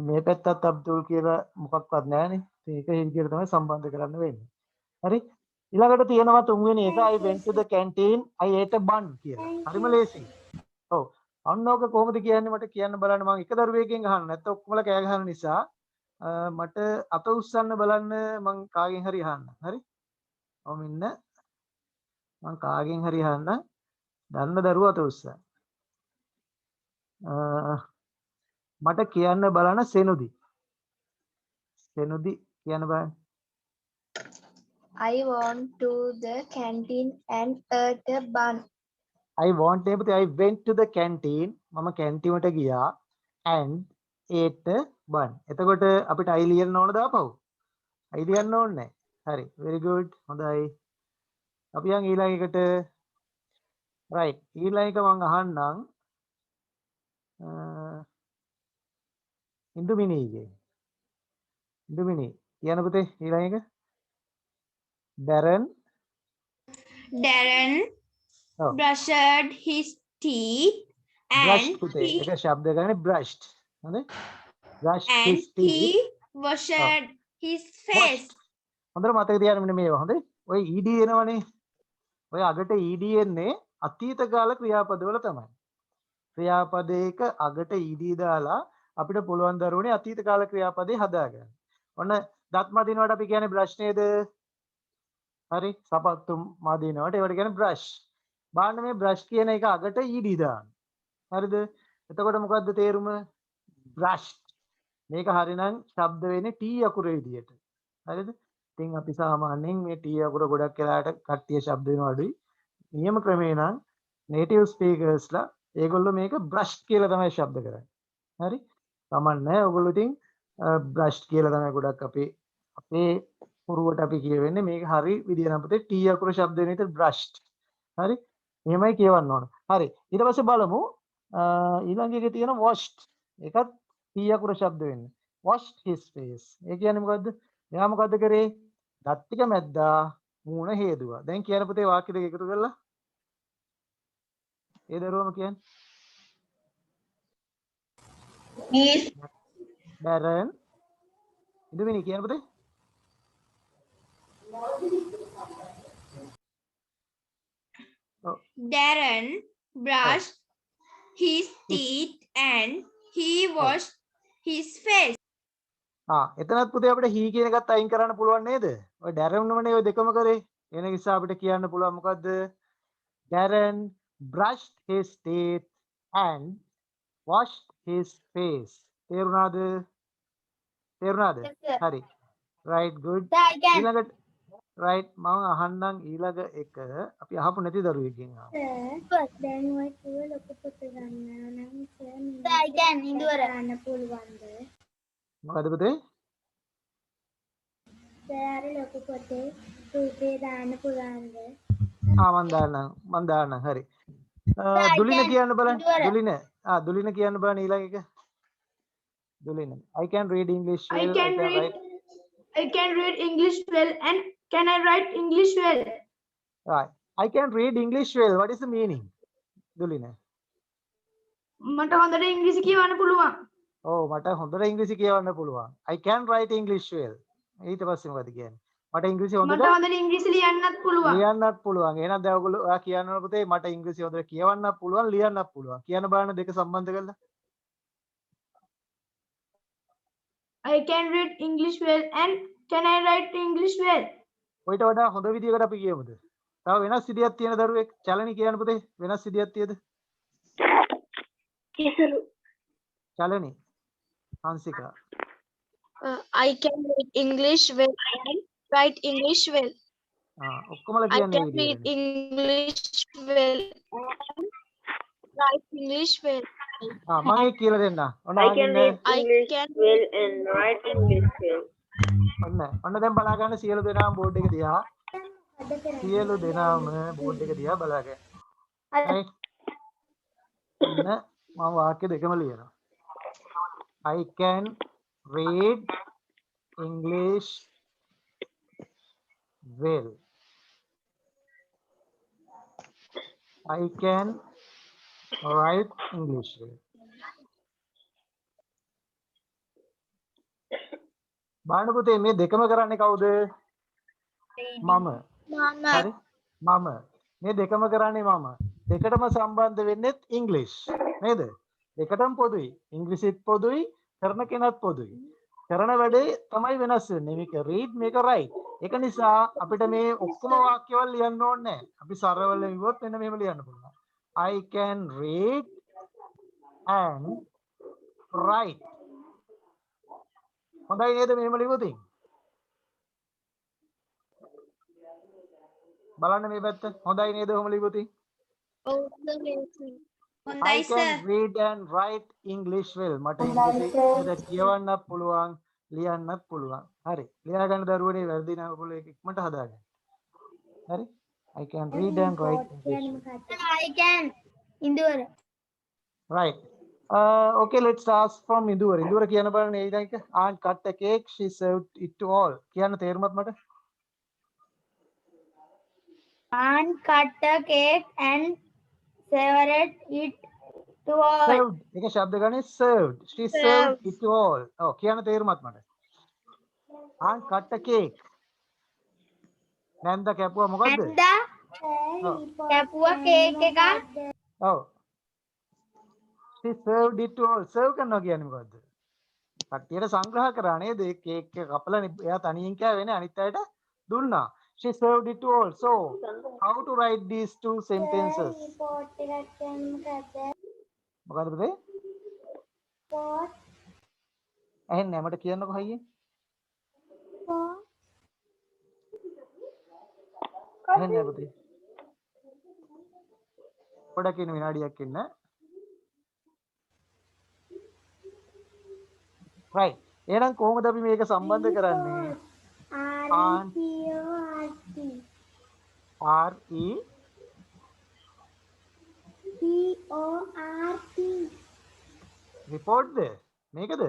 මේ පැත්තත් අබ්දුල් කියලා මොකක්වත් නැහැනේ. ඒක ඒ විදිහට තමයි සම්බන්ධ කරන්න වෙන්නේ. හරි? ඊළඟට තියෙනවා තුන්වෙනි එක I went to the canteen I ate a bun කියලා. හරිම ලේසියි. ඔව්. අන්න ඕක කොහොමද කියන්නේ මට කියන්න බලන්න මම එක දරුවෙක්ගෙන් අහන්න නැත්නම් ඔක්කොමලා කෑ ගහන නිසා මට අත උස්සන්න බලන්න මං කාගෙන් හරි අහන්න. හරි? ඔව් මෙන්න මං කාගෙන් හරි අහන්න. දන්න දරුවා අත උස්සන්න. මට කියන්න බලන්න සෙනුදි. සෙනුදි කියන්න බලන්න. I went to the canteen and ate a bun. I went to the canteen. මම කැන්ටින්ට ගියා and ate a bun. එතකොට අපිට I ලියන්න ඕනද ආපහු? I ලියන්න ඕනේ නැහැ. හරි. very good. හොඳයි. අපි යන් ඊළඟ එකට. right. ඊළඟ එක මම අහන්නම්. ඉන්දුමිනීගේ. ඉන්දුමිනී කියන්න පුතේ ඊළඟ එක. Darren Oh. brushed his teeth brushed පුතේ. ඒක ශබ්ද ගන්නේ brushed. හරිද? brushed his teeth. washed his face. හොඳට මතක තියාගන්න මෙන්න මේවා. හොඳයි. ඔය ed එනවනේ. ඔය අගට ed එන්නේ අතීත කාල ක්‍රියාපදවල තමයි. ක්‍රියාපදයක අගට ed දාලා අපිට පුළුවන් දරුවනේ අතීත කාල ක්‍රියාපදේ හදාගන්න. ඔන්න දත් මදිනවට අපි කියන්නේ brush නේද? හරි. සපත්තු මදිනවට ඒවට කියන්නේ brush. බාන්න මේ brush කියන එක අගට ed දාන්න. හරිද? එතකොට මොකද්ද තේරුම? brushed. මේක හරිනම් ශබ්ද වෙන්නේ t අකුරේ විදියට. හරිද? ඉතින් අපි සාමාන්‍යයෙන් මේ t අකුර ගොඩක් වෙලාට කට්ටිය ශබ්ද වෙන අඩුයි. නියම ක්‍රමේ නම් native speakers ලා ඒගොල්ලෝ මේක brush කියලා තමයි ශබ්ද කරන්නේ. හරි කමන්නේ ඔයගොල්ලෝ ඉතින් බ්‍රෂ් කියලා තමයි ගොඩක් අපේ පුරුවට අපි කියවෙන්නේ මේක හරි විදිය නම් පුතේ T අකුර ශබ්ද වෙන විතර brushed හරි එහෙමයි කියවන්න ඕන හරි ඊට පස්සේ බලමු ඊළඟ එකේ තියෙන washed ඒකත් T අකුර ශබ්ද වෙන්නේ washed his face ඒ කියන්නේ මොකද්ද එයා මොකද්ද කරේ දත් ටික මැද්දා මූණ හේදුවා දැන් කියන පුතේ වාක්‍ය දෙක එකතු කරලා ඒ දරුවම කියන්නේ Darren ඉදුමිනි කියන පුතේ Darren brushed his teeth and he washed his face. එතනත් පුතේ අපිට he කියන එකත් අයින් කරන්න පුළුවන් නේද? ඔය Darren නමනේ ඔය දෙකම කරේ. එන නිසා අපිට කියන්න පුළුවන් මොකද්ද? Darren brushed his teeth and washed his face. තේරුණාද? Yes, sir. හරි. Right good. Sir, I can. ඊළඟට right මම අහන්නම් ඊළඟ එක අපි අහපු නැති දරුවෙක්ගෙන් අහමු. දැන් ඔය කිව්ව ලොකු පොත ගන්නවා නම් Sir, I can. ඉන්දුවර. ගන්න පුළුවන්ද? මොකද පුතේ? සර් ලොකු පොතේ රූපේ දාන්න පුළුවන්ද? මන් දාන්නම් හරි. දුලින කියන්න බලන්න. දුලින කියන්න බලන්න ඊළඟ එක. දුලින. I can read English well. I can read English well and can I write English well? Right. I can read English well. What is the meaning? දුලින. මට හොඳට ඉංග්‍රීසි කියවන්න පුළුවන්. මට හොඳට ඉංග්‍රීසි කියවන්න පුළුවන්. I can write English well. ඊට පස්සේ මොකද කියන්නේ? මට ඉංග්‍රීසි මට හොඳට ඉංග්‍රීසි ලියන්නත් පුළුවන්. ලියන්නත් පුළුවන්. එහෙනම් දැන් ඔයගොල්ලෝ ඔයා කියනවා පුතේ මට ඉංග්‍රීසි හොඳට කියවන්නත් පුළුවන් ලියන්නත් පුළුවන්. කියන බලන්න දෙක සම්බන්ධ කරලා. I can read English well and can I write English well? ඔයිට වඩා හොඳ විදියකට අපි කියමුද? තව වෙනස් විදියක් තියෙන දරුවෙක් චලනි කියන්න පුතේ වෙනස් විදියක් තියෙද? චලනි Hansika I can read English well and write English well. ඔක්කොමලා I කියන්නේ can read English well and write English well. මම ඒක කියලා දෙන්න. I can well and write English well. ඔන්න දැන් බලා ගන්න සියලු දෙනාම බෝඩ් එක දිහා. සියලු දෙනාම බෝඩ් එක දිහා බලා ගන්න. හරි. ඔන්න මම වාක්‍ය දෙකම ලියනවා. I can read English well. I can write English well. බලන්න පුතේ මේ දෙකම කරන්නේ කවුද? මම. හරි? මම. මේ දෙකම කරන්නේ මම. දෙකටම සම්බන්ධ වෙන්නේ ඉංග්‍රීසි. නේද? දෙකටම පොදුයි. ඉංග්‍රීසිත් පොදුයි, කරන කෙනත් පොදුයි. කරන වැඩේ තමයි වෙනස් වෙන්නේ. මේක read මේක write. ඒක නිසා අපිට මේ ඔක්කොම වාක්‍යවල ලියන්න ඕනේ නැහැ. අපි සරලව ලියුවොත් මෙන්න මෙහෙම ලියන්න පුළුවන්. I can read and write. හොඳයි නේද මෙහෙම ලියුවොත්? බලන්න මේ පැත්ත. හොඳයි නේද ඔහොම ලියුවොත්? I can read and write English well. මට ඉංග්‍රීසි හොඳට කියවන්නත් පුළුවන්, ලියන්නත් පුළුවන්. හරි. ලියා ගන්න දරුවනේ වැරදි නම් ඔයගොල්ලෝ ඒක ඉක්මනට හදාගන්න. හරි? I can read and write English well. I can. ඉන්දුවර. Right. Okay, let's ask from Indura. Indura කියන්න බලන්න ඒ ඉතින් aunt cut a cake, she served it to all. කියන්න තේරුමත් මට? Aunt cut a cake and served it to all. Served. ඒක ශබ්ද ගන්නේ served. She served it to all. කියන්න තේරුමත් මට? aunt cut a cake. නැන්ද කැපුවා මොකද්ද? නැන්ද කැපුවා කේක් එක. She served it to all. serve කරනවා කියන්නේ මොකද්ද? කට්ටියට සංග්‍රහ කරා නේද? ඒ කේක් එක කපලා එයා තනියෙන් කෑවේ අනිත් අයට දුන්නා. She served it to all. So, how to write these two sentences? මොකද්ද පුතේ? ඇහෙන්නේ මට කියන්නකෝ හයියේ. ඇහෙන්නේ පුතේ. පොඩක් ඉන්න විනාඩියක් ඉන්න. right එහෙනම් කොහොමද අපි මේක සම්බන්ධ කරන්නේ aunt R E report ද මේකද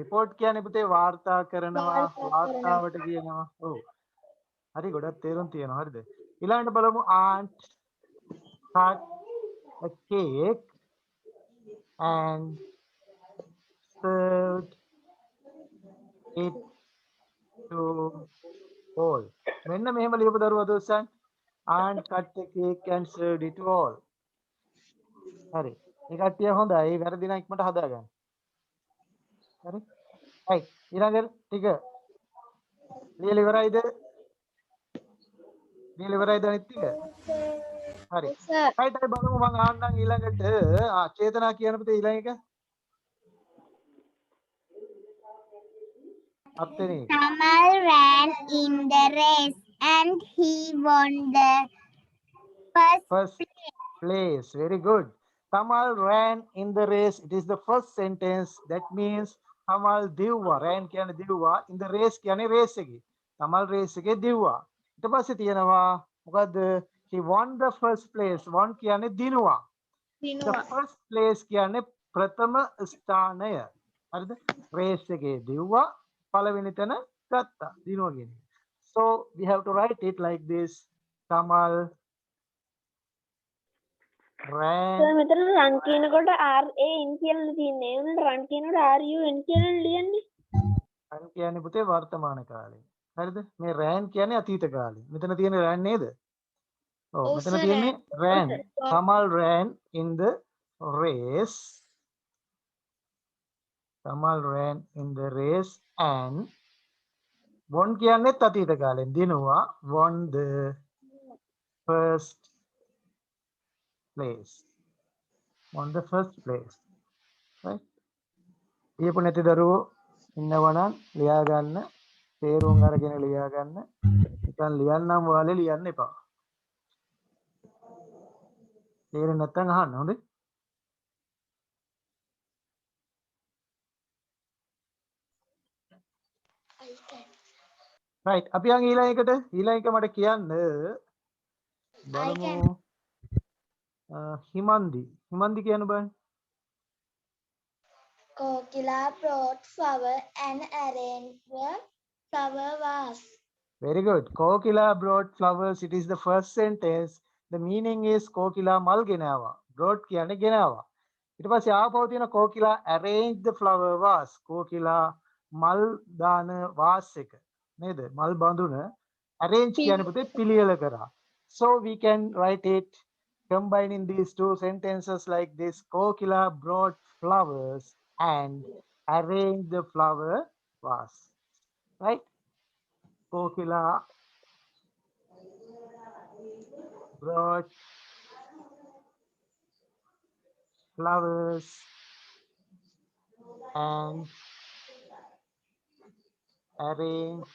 report කියන්නේ පුතේ වාර්තා කරනවා වාර්තාවට කියනවා ඔව් හරි ගොඩක් තේරුම් තියෙනවා හරිද ඊළඟට බලමු aunt cut a cake and served it to all මෙන්න මෙහෙම ලියපු දරුවා දොස්සන් aunt cut a cake and served it to all හරි මේ කට්ටිය හොඳයි ඒ වැරදි නම් ඉක්මනට හදාගන්න හරි right ඊළඟ ටික ලියලා ඉවරයිද ලියලා ඉවරයිද අනිත් ටික හරි right අපි බලමු මම ආන්නම් ඊළඟට චේතනා කියන පුතේ ඊළඟ එක අපතේ Tamal ran in the race and he won the first place very good Tamal ran in the race it is the first sentence that means Tamal දිව්වා ran කියන්නේ දිව්වා in the race කියන්නේ race එකේ Tamal race එකේ දිව්වා ඊට පස්සේ තියෙනවා මොකද්ද he won the first place won කියන්නේ දිනුවා the first place කියන්නේ ප්‍රථම ස්ථානය හරිද race එකේ දිව්වා පළවෙනි තැන ගත්තා දිනුවා කියන්නේ so we have to write it like this Tamal ran sir මෙතන run කියනකොට R A N කියලා තියෙන්නේ. ඒ උනට run කියනකොට R U N කියලා ලියන්නේ. run කියන්නේ පුතේ වර්තමාන කාලේ හරිද මේ ran කියන්නේ අතීත කාලේ මෙතන තියෙන ran නේද ඔව් මෙතන තියෙන්නේ ran Tamal ran in the race Tamal ran in the race and won කියන්නේ අතීත කාලෙන් දිනුවා won the first place won the first place right ඊපු නැති දරුවෝ ඉන්නවනම් ලියා ගන්න තේරුම් අරගෙන ලියා ගන්න නිකන් ලියන්නම් වාලේ ලියන්න එපා තේරෙන්නේ නැත්නම් අහන්න හොඳේ right අපි යන් ඊළඟ එක මට කියන්න බලමු හිමන්දි කියන්න බෑ Kokila brought flower and arranged the flower vase. very good Kokila brought flowers it is the first sentence the meaning is Kokila mal ගෙනාවා brought කියන්නේ ගෙනාවා ඊට පස්සේ ආපහු තියෙන Kokila arranged the flower vase Kokila මල් දාන vase එක නේද මල් බඳුන arrange කියන්නේ පුතේ පිළියෙල කරා so we can write it combining these two sentences like this Kokila brought flowers and arranged the flower vase right Kokila brought flowers and arranged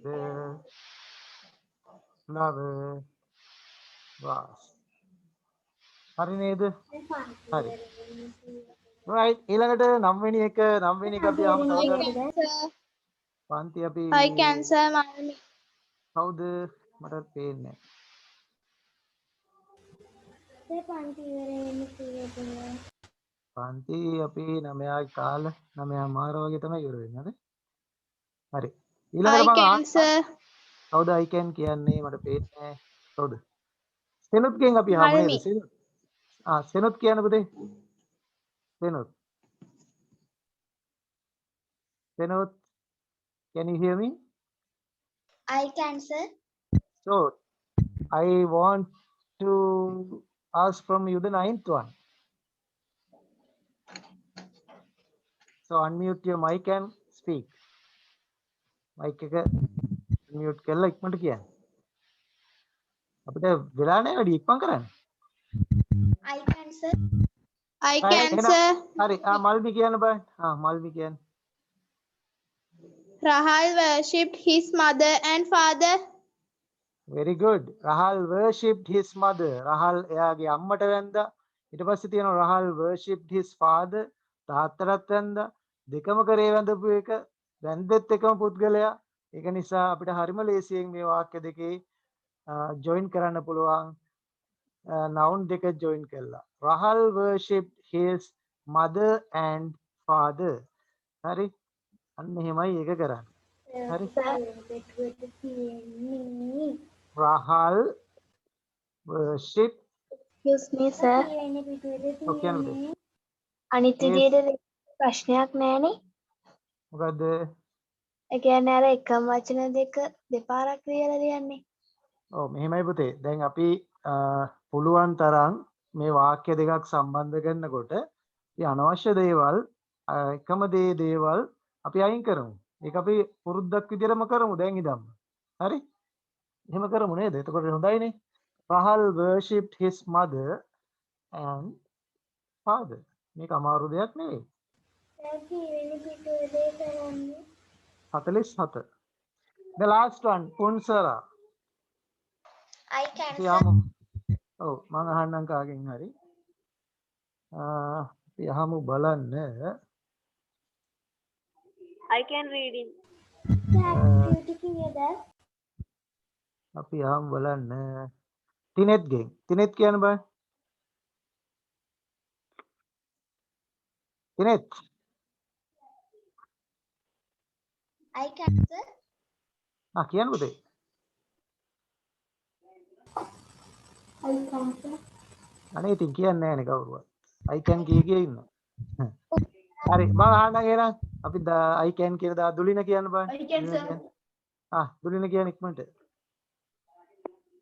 the flower vase හරි නේද හරි right ඊළඟට 9 වෙනි එක අපි ආවම පන්ති අපි I can sir Malmi. කවුද මට පේන්නේ පන්ති අපි 9 කාල 9 මාර වගේ තමයි ඉවර වෙන්නේ හරි I can sir. කවුද I can කියන්නේ මට පේන්නේ කවුද සෙනුත්ගෙන් අපි ආව නේද සෙනුත් කියන්න පුතේ සෙනුත් can you hear me I can sir. so I want to ask from you the 9th one so unmute your mic and speak mic එක mute කරලා ඉක්මනට කියන්න අපිට වෙලා නැහැ වැඩි ඉක්මන් කරන්න I can sir. I can sir. හරි මල්බි කියන්න බෑ මල්බි කියන්න Rahal worshipped his mother and father. very good Rahal worshipped his mother Rahal එයාගේ අම්මට වැඳා ඊට පස්සේ තියෙනවා Rahul worshipped his father. තාත්තටත් වැන්දා. දෙකම කරේ වැඳපු එක. වැන්දෙත් එකම පුද්ගලයා. ඒක නිසා අපිට හරිම ලේසියෙන් මේ වාක්‍ය දෙකේ join කරන්න පුළුවන්. noun දෙක join කළා. Rahul worshipped his mother and father. හරි. අන්න එහෙමයි ඒක කරන්නේ. හරි. Rahul worshipped. Excuse me, sir. ඔකේ නේද? අනිත් විදියට ප්‍රශ්නයක් නැහැනේ. මොකද්ද? ඒ කියන්නේ අර එකම වචන දෙක දෙපාරක් කියලා ලියන්නේ. ඔව් මෙහෙමයි පුතේ. දැන් අපි පුළුවන් තරම් මේ වාක්‍ය දෙකක් සම්බන්ධ කරනකොට මේ අනවශ්‍ය දේවල් එකම දේවල් අපි අයින් කරමු. ඒක අපි පුරුද්දක් විදිහටම කරමු දැන් ඉඳන්ම. හරි? එහෙම කරමු නේද? එතකොට හොඳයිනේ. Rahul worshipped his mother and father. මේක අමාරු දෙයක් නෙවෙයි. 47. The last one, Punsara. I can. ඔව් මම අහන්නම් කාගෙන් හරි. අපි අහමු බලන්න. I can read it. අපි අහමු බලන්න. තිනෙත් ගෙන්. තිනෙත් කියන්න බෑ. තිනෙත්. I can, sir. කියන්න පුතේ. අනේ ඉතින් කියන්නේ නැහැ නේ කවුරුවත්. I can කිය ඉන්න. හරි මම අහන්න එහෙනම් අපි I can කියලා දා දුලින කියන්න බෑ. I can, sir. දුලින කියන ඉක්මනට.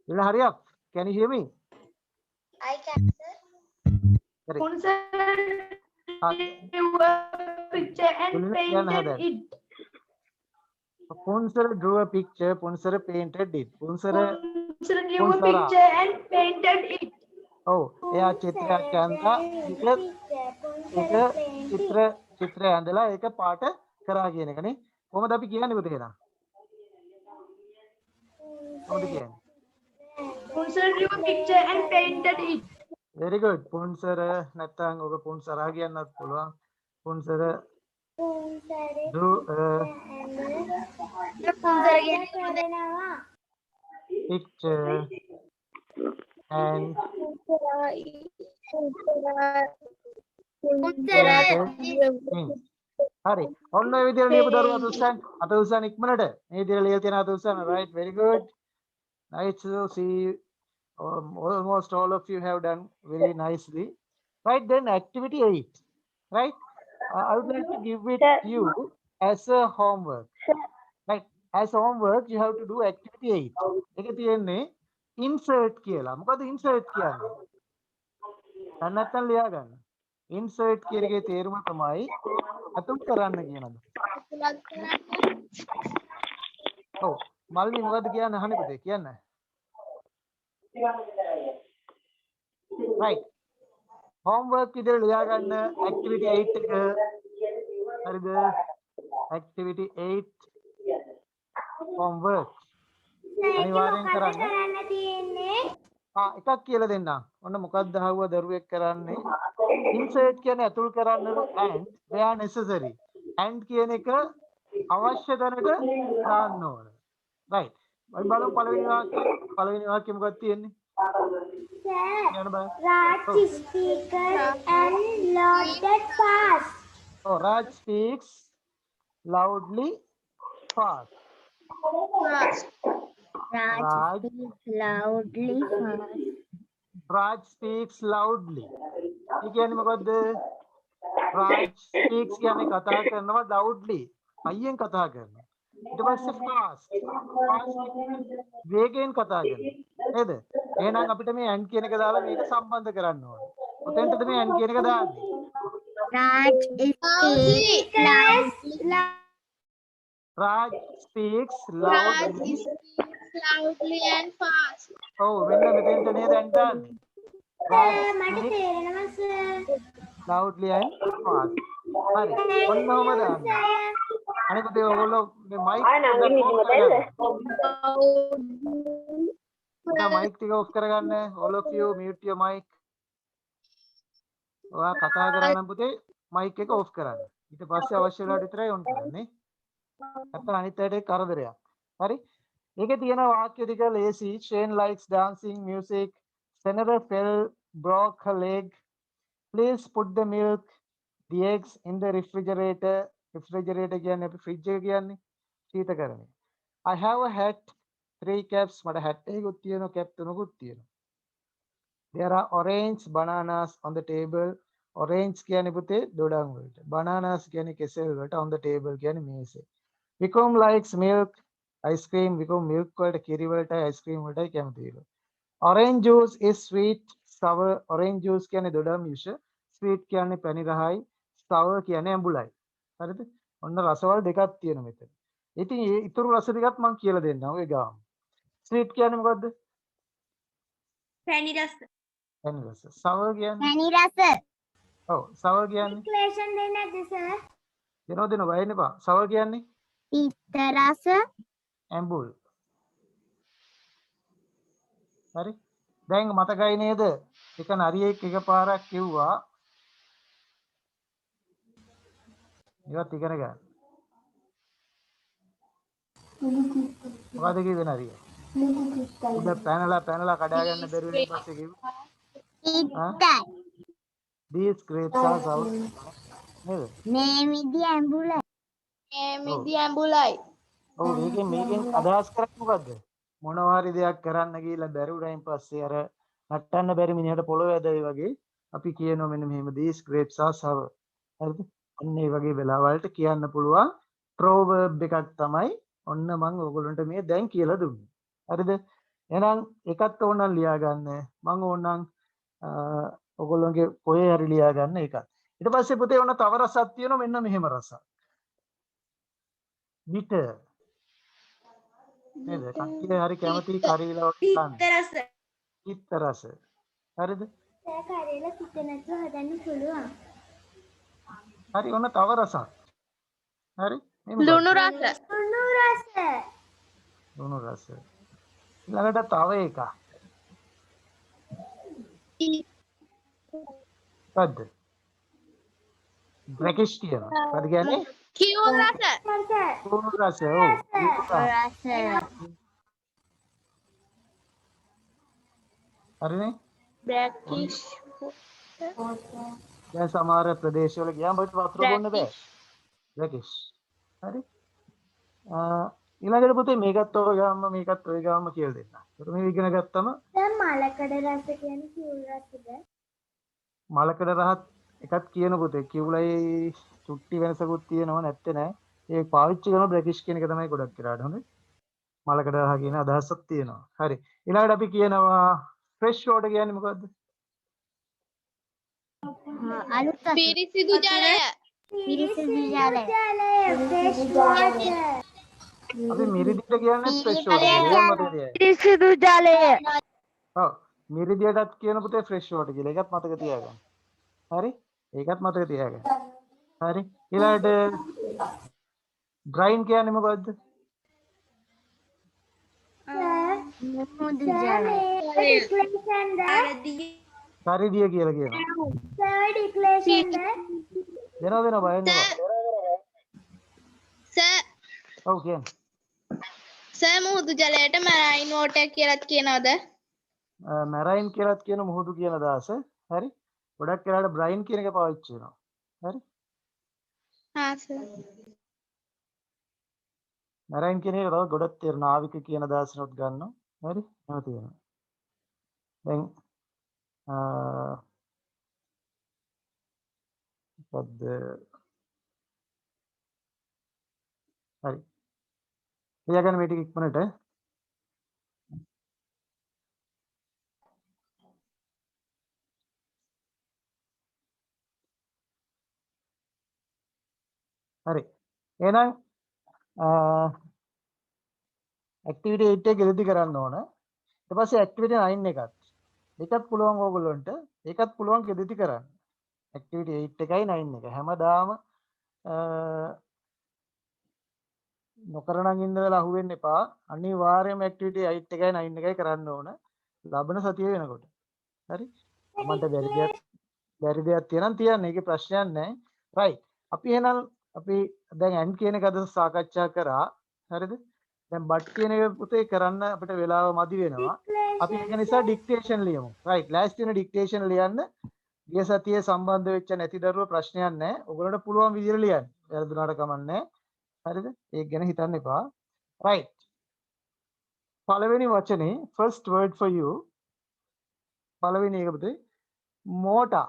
දුලින hurry up. Can you hear me? I can, sir. Correct. Punsara drew a picture and Pulina, yan painted hadan. it. Punsara drew a picture. Punsara painted it. Punsara Punsara drew a Punsara. picture and painted it. ඔව් එයා චිත්‍රයක් ඇඳලා චිත්‍ර ඇඳලා ඒක පාට කරා කියන එකනේ. කොහොමද අපි කියන්නේ පුතේ එහෙනම්? කොහොමද කියන්නේ? Punsara drew a picture and painted it. very good. පුන්සර නැත්නම් ඔබ පුන්සරා කියන්නත් පුළුවන්. පුන්සර drew a picture and හරි ඔන්න ඔය විදිහට ලියපු දරුවා අත උස්සන් ඉක්මනට මේ විදිහට ලියලා තියෙන අත උස්සන් right very good nice to see almost all of you have done very nicely right then activity 8 right I would like to give it to you as a homework right as homework you have to do activity 8 එක තියෙන්නේ insert කියලා මොකද insert කියන්නේ දැන් නැත්තම් ලියා ගන්න insert කියන එකේ තේරුම තමයි අතුල් කරන්න කියන එක. ඔව් මල්ලි මොකද්ද කියන්නේ අහන්නේ පුතේ කියන්න. right homework විදිහට ලියා ගන්න activity 8 එක හරිද activity 8 homework අනිවාර්යෙන් කරන්න. එකක් කියලා දෙන්නම්. ඔන්න මොකක්ද අහුව දරුවෙක් කරන්නේ insert කියන්නේ අතුල් කරන්නලු and they are necessary and කියන එක අවශ්‍ය තැනට දාන්න ඕන right අපි බලමු පළවෙනි වාක්‍යය මොකක්ද තියෙන්නේ Raj speaks and louded fast. oh Raj speaks loudly fast Raj speaks loudly fast. Raj speaks loudly. ඒ කියන්නේ මොකද්ද? Raj speaks කියන්නේ කතා කරනවා loudly. අයියෙන් කතා කරනවා. ඊට පස්සේ fast. Fast වේගයෙන් කතා කරනවා. නේද? එහෙනම් අපිට මේ and කියන එක දාලා මේක සම්බන්ධ කරන්න ඕනේ. ඔතෙන්ටද මේ and කියන එක දාන්නේ. Raj speaks loudly. Raj speaks loudly. Loudly and fast. ඔව් මෙන්න මෙතෙන්ට නේද and දාන්නේ. loudly and fast. හරි. ඔන්න ඔහම දාන්න. අනිත් දේ ඔයගොල්ලෝ මේ mic mic ටික off කරගන්න. all of you mute your mic. ඔයා කතා කරා නම් පුතේ මයික් එක ඔෆ් කරන්න. ඊට පස්සේ අවශ්‍ය වෙලාවට විතරයි ඔන් කරන්නේ. නැත්නම් අනිත් අයට ඒක කරදරයක්. හරි? ඒකේ තියෙන වාක්‍ය ටික ලේසි. Shane likes dancing, music. Senator fell, broke her leg. Please put the milk, the eggs in the refrigerator. Refrigerator කියන්නේ අපි ෆ්‍රිජ් එක කියන්නේ. ශීතකරණය. I have a hat, 3 caps. මට hat එකකුත් තියෙනවා, cap තුනකුත් තියෙනවා. There are orange bananas on the table. Orange කියන්නේ පුතේ දොඩම් වලට. Bananas කියන්නේ කෙසෙල් වලට. On the table කියන්නේ මේසේ. Vikom likes milk, ice cream. Vikom milk වලට කිරි වලටයි ice cream වලටයි කැමති. Orange juice is sweet, sour. Orange juice කියන්නේ දොඩම් මිෂ. Sweet කියන්නේ පැණි රහයි. Sour කියන්නේ ඇඹුලයි. හරිද? ඔන්න රසවල දෙකක් තියෙනවා මෙතන. ඉතින් මේ ඉතුරු රස ටිකත් මම කියලා දෙන්නම් ඔය ගාම. Sweet කියන්නේ මොකද්ද? පැණි රස. පැණි රස. Sour කියන්නේ? පැණි රස. ඔව්. Sour කියන්නේ? ඩික්ලරේෂන් දෙන්නේ නැද්ද සර්? දෙනව බය වෙන්න එපා. Sour කියන්නේ? පිත්ත රස. ඇඹුල්. හරි? දැන් මතකයි නේද? එක නරියෙක් එකපාරක් කිව්වා ඉවත් ඉගෙන ගන්න. මොකද කිව්වේ නරිය? උඩ පැනලා කඩා ගන්න බැරි වෙන පස්සේ කිව්වා. පිත්තයි. These grapes are sour. නේද? මේ මිදි ඇඹුල. මිදි ඇඹුලයි. ඔව් මේකෙන් අදහස් කරන්නේ මොකද්ද? මොනවා හරි දෙයක් කරන්න ගිහිල්ලා බැරි වුණායින් පස්සේ අර නටන්න බැරි මිනිහට පොළොව ඇදයි වගේ අපි කියනවා මෙන්න මෙහෙම these grapes are sour. හරිද? අන්න ඒ වගේ වෙලාවලට කියන්න පුළුවන් proverb එකක් තමයි ඔන්න මම ඔයගොල්ලන්ට මේ දැන් කියලා දුන්නේ. හරිද? එහෙනම් එකත් ඕනනම් ලියා ගන්න. මම ඕනනම් ඔයගොල්ලන්ගේ පොයේ හරි ලියා ගන්න එකත්. ඊට පස්සේ පුතේ ඔන්න තව රසක් තියෙනවා මෙන්න මෙහෙම රසක්. bitter. නේද? කට්ටිය හරි කැමති කරීලා වගේ කන්න. රස. පිත්ත රස. හරිද? සර් කරේලා පිට නැතුව හදන්න පුළුවන්. හරි ඔන්න තව රසක්. හරි? ලුණු රස. ලුණු රස. ලුණු රස. ඊළඟට තව එකක්. මොකද්ද? බ්‍රැකිෂ් කියනවා. මොකද කියන්නේ? කියුන් රස. ලුණු රස. ඔව්. රස. හරිනේ? බ්‍රැකිෂ්. දැන් සමහර ප්‍රදේශවල ගියාම වතුර බොන්න බෑ. බ්‍රැකිෂ්. හරි? ඊළඟට පුතේ මේකත් ඔය ගාම කියලා දෙන්න. ඒක මේ ඉගෙන ගත්තම දැන් මලකඩ රස කියන්නේ කියුල් රසද? මලකඩ රහත් එකක් කියන පුතේ කිව්ලයි චුට්ටි වෙනසකුත් තියෙනව නැත්තේ නෑ. ඒ පාවිච්චි කරන බ්‍රැකිෂ් කියන එක තමයි ගොඩක් කරාට හොඳේ. මලකඩ රහ කියන අදහසක් තියෙනවා. හරි. ඊළඟට අපි කියනවා ෆ්‍රෙෂ් වෝටර් කියන්නේ මොකද්ද? අලුත් පිරිසිදු ජලය. පිරිසිදු ජලය. fresh water. අපි මිරිදිට කියන්නේ ෆ්‍රෙෂ් වෝටර්. පිරිසිදු ජලය. ඔව්. මිරිදියටත් කියන පුතේ ෆ්‍රෙෂ් වෝටර් කියලා. ඒකත් මතක තියාගන්න. හරි? ඒකත් මතක තියාගන්න. හරි? ඊළඟට ඩ්‍රයින් කියන්නේ මොකද්ද? මුහුදු ජලය. Declaration සරිදිය කියලා කියනවා. sir declaration දෙනව බය වෙන්න එපා. සර් ඔව් කියන්නේ. සර් මුහුදු ජලයට මරයින් වෝටර් කියලාත් කියනවද? මැරයින් කියලාත් කියන මුහුදු කියන අදහස. හරි? ගොඩක් වෙලාවට බ්‍රයින් කියන එක පාවිච්චි වෙනවා. හරි? හා සර්. මැරයින් කියන එක තව ගොඩක් තේරෙන නාවික කියන අදහසනොත් ගන්නවා. හරි? එහෙම තියෙනවා. දැන් මොකද්ද? හරි. ලියාගන්න මේ ටික ඉක්මනට. හරි. එහෙනම් ඇක්ටිවිටි 8 එක ඉදිරි කරන්න ඕන. ඊට පස්සේ ඇක්ටිවිටි 9 එකත්. ඒකත් පුළුවන් ඕගොල්ලන්ට. ඒකත් පුළුවන් ඉදිරි කරන්න. ඇක්ටිවිටි 8 එකයි 9 එක. හැමදාම නොකරනම් ඉඳලා අහුවෙන්න එපා. අනිවාර්යයෙන්ම ඇක්ටිවිටි 8 එකයි 9 එකයි කරන්න ඕන. ලබන සතිය වෙනකොට. හරි? මන්ට බැරි දෙයක් බැරි දෙයක් තියෙනම් තියන්න. ඒකේ ප්‍රශ්නයක් නැහැ. right. අපි එහෙනම් අපි දැන් and කියන එක අද සාකච්ඡා කරා. හරිද? දැන් but කියන එක පුතේ කරන්න අපිට වෙලාව මදි වෙනවා. අපි ඒක නිසා dictation ලියමු. right. last වෙන dictation ලියන්න. ගිය සතියේ සම්බන්ධ වෙච්ච නැති දරුව ප්‍රශ්නයක් නැහැ. ඔයගොල්ලන්ට පුළුවන් විදිහට ලියන්න. වැරදුනාට කමක් නැහැ. හරිද? ඒක ගැන හිතන්න එපා. right. පළවෙනි වචනේ first word for you. පළවෙනි එක පුතේ motor.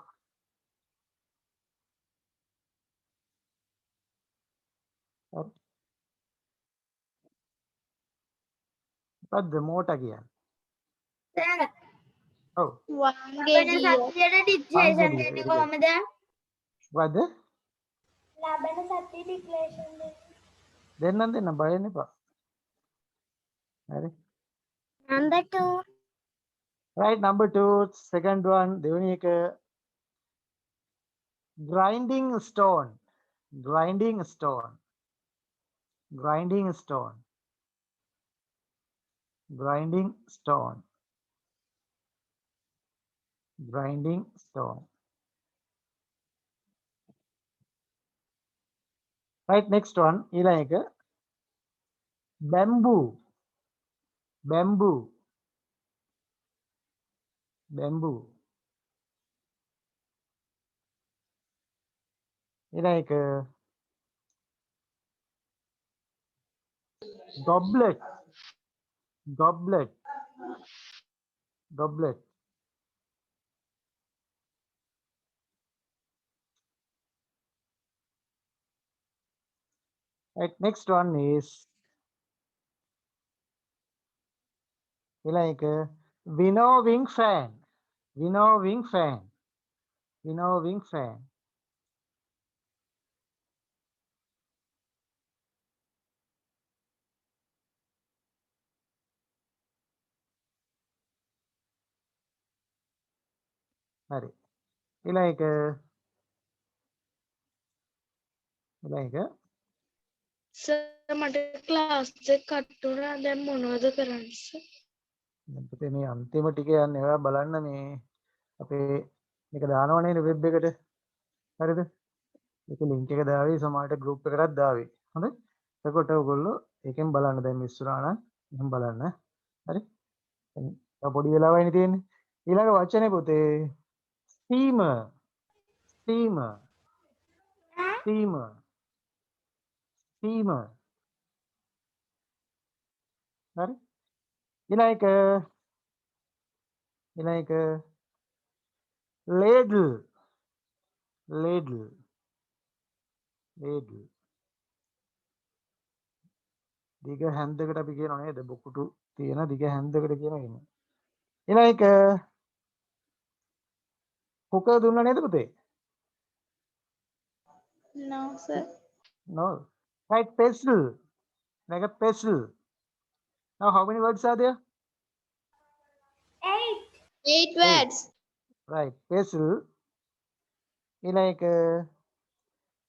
මොකද්ද motor කියන්නේ? Sir, ඔව්. ලබන සතියේ dictation දෙන්නේ කොහමද? මොකද්ද? ලබන සතියේ declaration දෙන්නේ. දෙන්නම් බය වෙන්න එපා. හරි. Number 2. right. number 2 second one දෙවෙනි එක grinding stone. grinding stone. grinding stone. grinding stone. grinding stone. right. next one ඊළඟ එක bamboo. bamboo. bamboo. ඊළඟ එක goblet. goblet. goblet. right. next one is ඊළඟ එක winnowing fan. winnowing fan. winnowing fan. හරි. ඊළඟ එක සර් මට ක්ලාස් එක කට් වුණා දැන් මොනවද කරන්නේ සර්? දැන් පුතේ මේ අන්තිම ටික යන්නේ ඔයා බලන්න මේ අපේ මේක දානවනේ වෙබ් එකට. හරිද? ඒක link එක දාවි සමහරට group එකකටත් දාවි. හොඳයි? එතකොට ඔයගොල්ලෝ ඒකෙන් බලන්න දැන් මිස් වුණා නම් එහෙනම් බලන්න. හරි? දැන් තව පොඩි වෙලාවයිනේ තියෙන්නේ. ඊළඟ වචනේ පුතේ steamer. steamer. steamer. steamer. හරි? ඊළඟ එක ladle. ladle. ladle. දිග හැන්දකට අපි කියනවා නේද? බොකුටු තියෙන දිග හැන්දකට කියනවා එහෙම. ඊළඟ එක කුකර් දුන්නා නේද පුතේ? No sir. no. right. pestle. like a pestle. now how many words are there? 8 words. right. pestle. ඊළඟ එක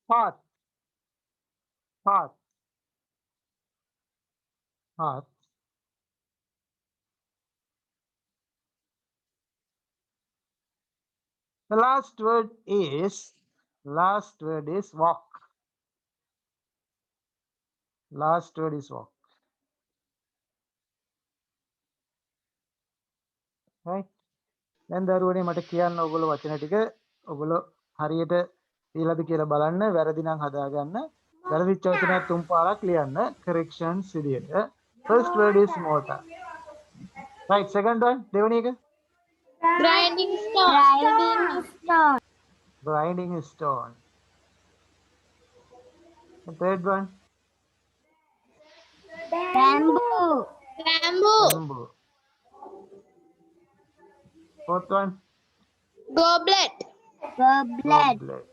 path. path. path. the last word is walk. last word is walk. right. දැන් දරුවනේ මට කියන්න ඔයගොල්ලෝ වචන ටික ඔයගොල්ලෝ හරියට ඊළඟ කියලා බලන්න වැරදි නම් හදාගන්න. වැරදිච්ච වචනයක් තුන් පාරක් ලියන්න corrections විදියට. first word is mortar. right. second one දෙවෙනි එක Grinding stone. Grinding stone. grinding stone. the third one Bamboo. Bamboo. bamboo. fourth one Goblet. Goblet. goblet.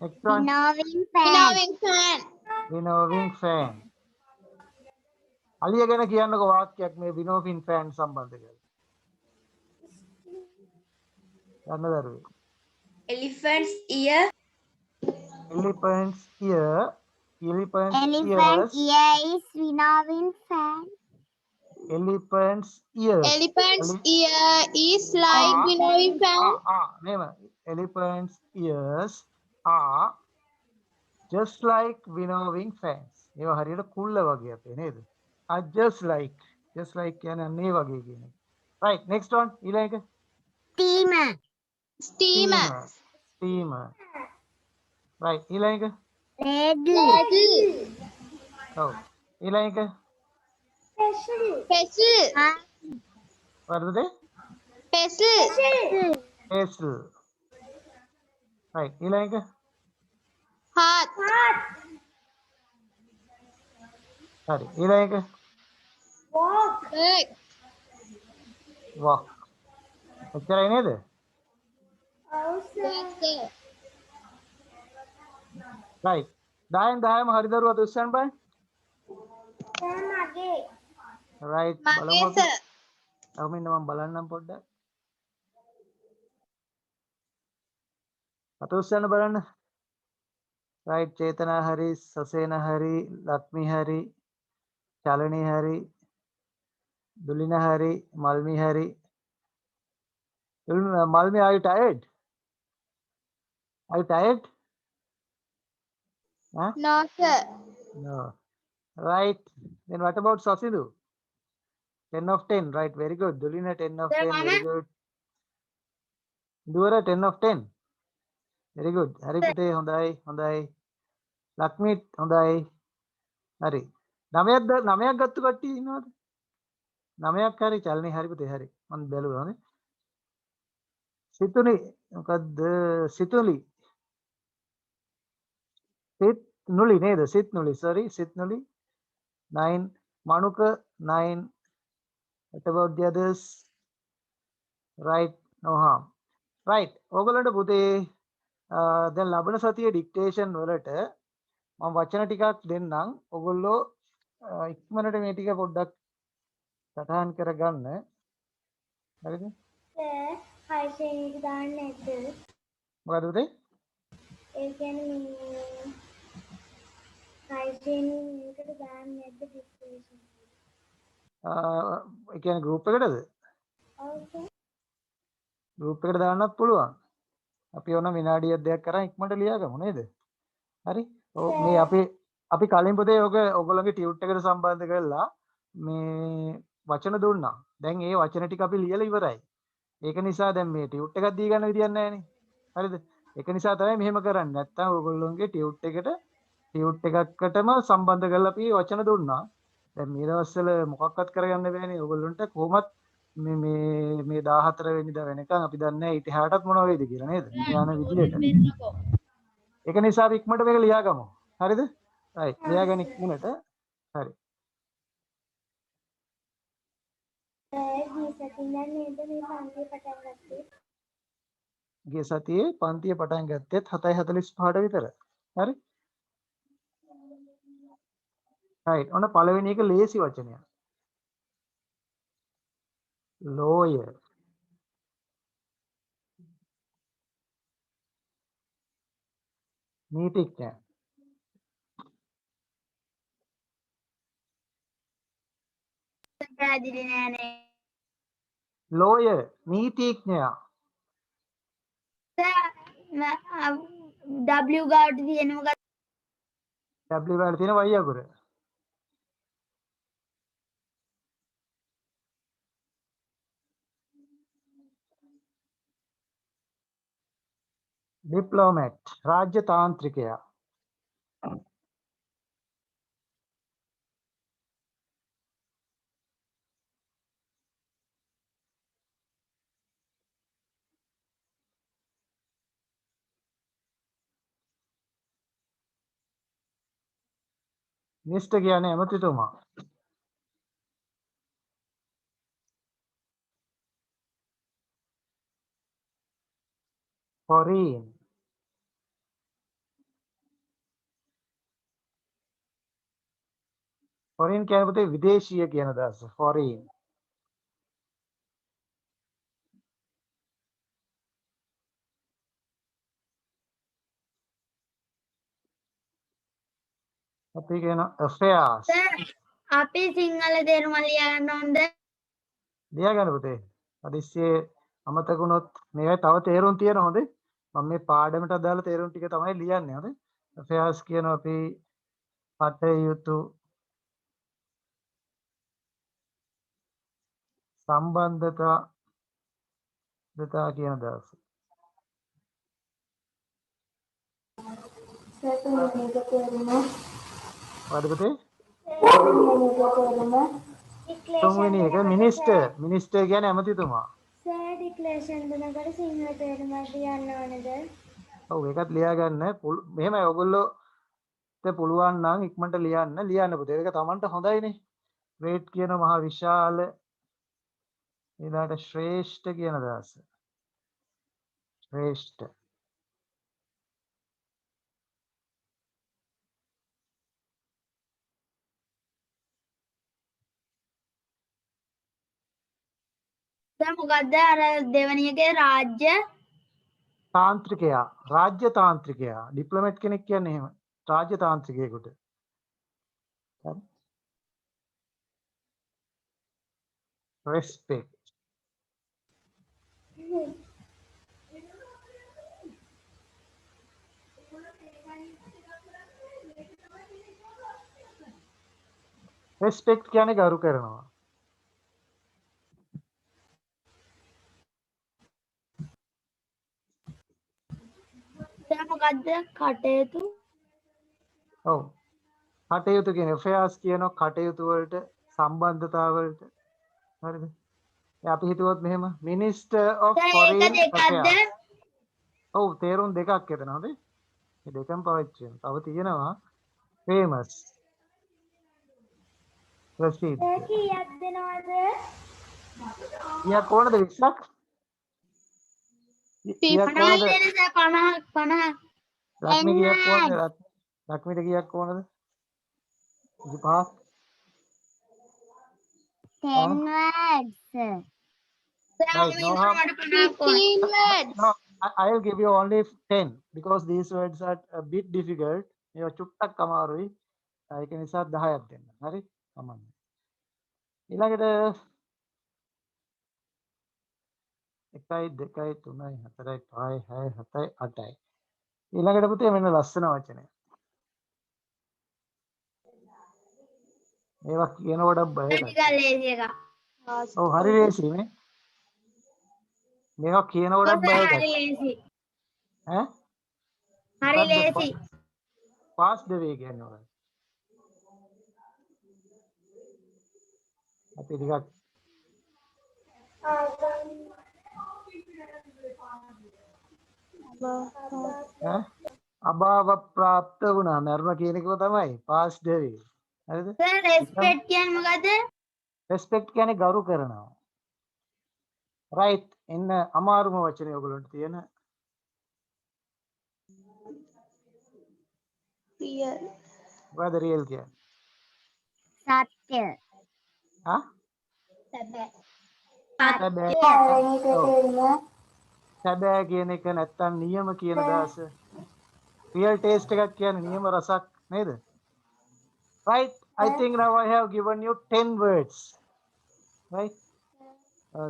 next one Winnowing fan. Winnowing fan. winnowing fan. අලිය ගැන කියන්නකෝ වාක්‍යයක් මේ winnowing fan සම්බන්ධ කරලා. යන්න දරුවෝ. Elephant's ear. elephant's ear. elephant's Elephant ears ear is winnowing fan. elephant's ears. Elephant's Ele- ear is like Ah, winnowing fan. name elephant's ears are just like winnowing fans. ඒවා හරියට කුල්ල වගේ අපේ නේද? are just like කියන්නේ අන්න ඒ වගේ කියන එක. right, next one ඊළඟ එක. steamer, Steamer. steamer. right, ඊළඟ එක. ladle, Ladle. ඔව් ඊළඟ එක. Pestle. වර්ධද? Pestle. pestle. right, ඊළඟ එක. Hearth. හරි ඊළඟ එක. Egg. walk. එච්චරයි නේද? Yes, sir. right. 10ම හරි දරුවා දුස්සන් බයි. right බලමු Mage, අපි. sir. අවමින්න මම බලන්නම් පොඩ්ඩක්. අතොස්සන්න බලන්න. right චේතනා හරි, සසේන හරි, ලක්මි හරි, චලනී හරි, දුලින හරි, මල්මි හරි. Malmi, are you tired? Are you tired? Huh? No, sir. No. Right. Then what about Sasidu? 10 of 10. Right. Very good. Dulina 10 of 10. Very good. Dura 10 of 10. Very good. Hari Pute Hondai. Hondai. Lakmit Hondai. Hari. Namayak Gattu Katti. Namayak Hari. Chalni Hari Pute Hari. On Belu. Situni. Situli. Sit Nuli. Neither. Sit Nuli. Sorry. Sit Nuli. 9. Manuka 9. What about the others? Right. No harm. Right. ඕගොල්ලන්ට පුතේ දැන් ලබන සතියේ dictation වලට මම වචන ටිකක් දෙන්නම්. ඕගොල්ලෝ ඉක්මනට මේ ටික පොඩ්ඩක් සටහන් කරගන්න. හරිද? හයිසෙනික දාන්න නැද්ද? මොකද පුතේ? ඒ කියන්නේ මේ හයිසෙනිකට දාන්න නැද්ද ඩිස්ක්‍රිප්ෂන්? ඒ කියන්නේ ගෲප් එකටද? ඔව්. ගෲප් එකට දාන්නත් පුළුවන්. අපි ඕන විනාඩියක් දෙකක් කරන් ඉක්මනට ලියාගමු නේද? හරි? ඔව් මේ අපි කලින් පුතේ ඔක ඔයගොල්ලෝගේ ටියුට් එකට සම්බන්ධ කරලා මේ වචන දුන්නා. දැන් ඒ වචන ටික අපි ලියලා ඉවරයි. ඒක නිසා දැන් මේ ටියුට් එකක් දී ගන්න විදියක් නැහැ නේ. හරිද? ඒක නිසා තමයි මෙහෙම කරන්නේ. නැත්තම් ඔයගොල්ලෝගේ ටියුට් එකකටම සම්බන්ධ කරලා අපි වචන දුන්නා. දැන් මේ දවස්වල මොකක්වත් කරගන්න බෑනේ. ඔයගොල්ලන්ට කොහොමත් මේ 14 වෙනිදා වෙනකන් අපි දන්නේ නැහැ ඊට එහාටත් මොනව වෙයිද කියලා නේද? යන විදියට. ඒක නිසා අපි ඉක්මනට මේක ලියාගමු. හරිද? right. ලියාගෙන ඉක්මනට. හරි. ගිය සතියේ පන්තිය පටන් ගත්තෙත් 7:45ට විතර. හරි? right. ඔන්න පළවෙනි එක ලේසි වචනයක්. lawyer. නීතිඥ. පැහැදිලි නෑනේ. lawyer නීතිඥයා. W ගාවට තියෙන මොකක්ද? W වල තියෙන y අකුර. diplomat රාජ්‍ය තාන්ත්‍රිකයා. මිනිස්ටර් කියන්නේ ඇමතිතුමා. foreign foreign කියන්නේ පුතේ විදේශීය කියන අදහස. foreign අපි කියන affairs. අපි සිංහල තේරුම ලියා ගන්න ඕනද? ලියා ගන්න පුතේ. හදිස්සියේ අමතක වුණොත් මේවයි තව තේරුම් තියෙන හොඳේ. මම මේ පාඩමට අදාළ තේරුම් ටික තමයි ලියන්නේ හොඳේ. affairs කියන අපි කටයුතු සම්බන්ධතා දතා කියන දවස. මොකද පුතේ? තුන්වෙනි එක මිනිස්ටර් කියන්නේ ඇමතිතුමා. සර් ඩික්ලරේෂන් දෙනකොට සිංහල තේරුම ලියන්න ඕනද? ඔව් ඒකත් ලියා ගන්න. මෙහෙමයි ඔයගොල්ලෝ පුළුවන් නම් ඉක්මනට ලියන්න පුතේ. ඒක Tamanට හොඳයිනේ. great කියන මහා විශාල ඊළාට ශ්‍රේෂ්ඨ කියන අදහස. ශ්‍රේෂ්ඨ. සර් මොකද්ද අර දෙවෙනි එකේ රාජ්‍ය තාන්ත්‍රිකයා, රාජ්‍ය තාන්ත්‍රිකයා, ඩිප්ලොමැට් කෙනෙක් කියන්නේ එහෙම. රාජ්‍ය තාන්ත්‍රිකයෙකුට. හරි. respect. respect කියන්නේ ගරු කරනවා. සර් මොකද්ද කටයුතු? ඔව්. කටයුතු කියන affairs කියන කටයුතු වලට සම්බන්ධතාව වලට. හරිද? දැන් අපි හිතුවොත් මෙහෙම minister of සර් foreign ඒක දෙකක්ද? affairs. ඔව් තේරුම් දෙකක් එතන හොඳේ. මේ දෙකම පාවිච්චි වෙනවා. තව තියෙනවා famous. ප්‍රසිද්ධ. සර් කීයක් දෙනවද? ඊයා කොහොමද 20ක්? ඊයා කොහොමද? 50. ලක්ෂ්මී කීයක් කොහොමද? ලක්ෂ්මීට කීයක් කොහොමද? 25. 10 words. Right, no harm. 15 words. No, I'll give you only 10 because these words are a bit difficult. මේ චුට්ටක් අමාරුයි. ඒක නිසා 10ක් දෙන්න. හරි? කමන්නේ. ඊළඟට 1 2 3 4 5 6 7 8යි. ඊළඟට පුතේ මෙන්න ලස්සන වචනය. මේවා කියනකොට බය ටිකක් ලේසි එකක්. ඔව් හරි ලේසි නේ. මේවා කියනකොට බය හරි එකක්. ලේසි. ඈ? හරි ලේසි. pass the way කියන්නේ ඔය. අපි ටිකක් ඈ අභාව ප්‍රාප්ත වුණා මරණ කියන එකම තමයි pass the way. හරිද? සර් රෙස්පෙක්ට් කියන්නේ මොකද්ද? respect කියන්නේ ගරු කරනවා. right එන්න අමාරුම වචනේ ඔයගොල්ලන්ට තියෙන Real. මොකද real කියන්නේ? සත්‍ය. හා? සැබෑ. සැබෑ කියන එක නැත්තම් නියම කියන දාස. real taste එකක් කියන්නේ නියම රසක් නේද? right, I think now I have given you 10 words. Right?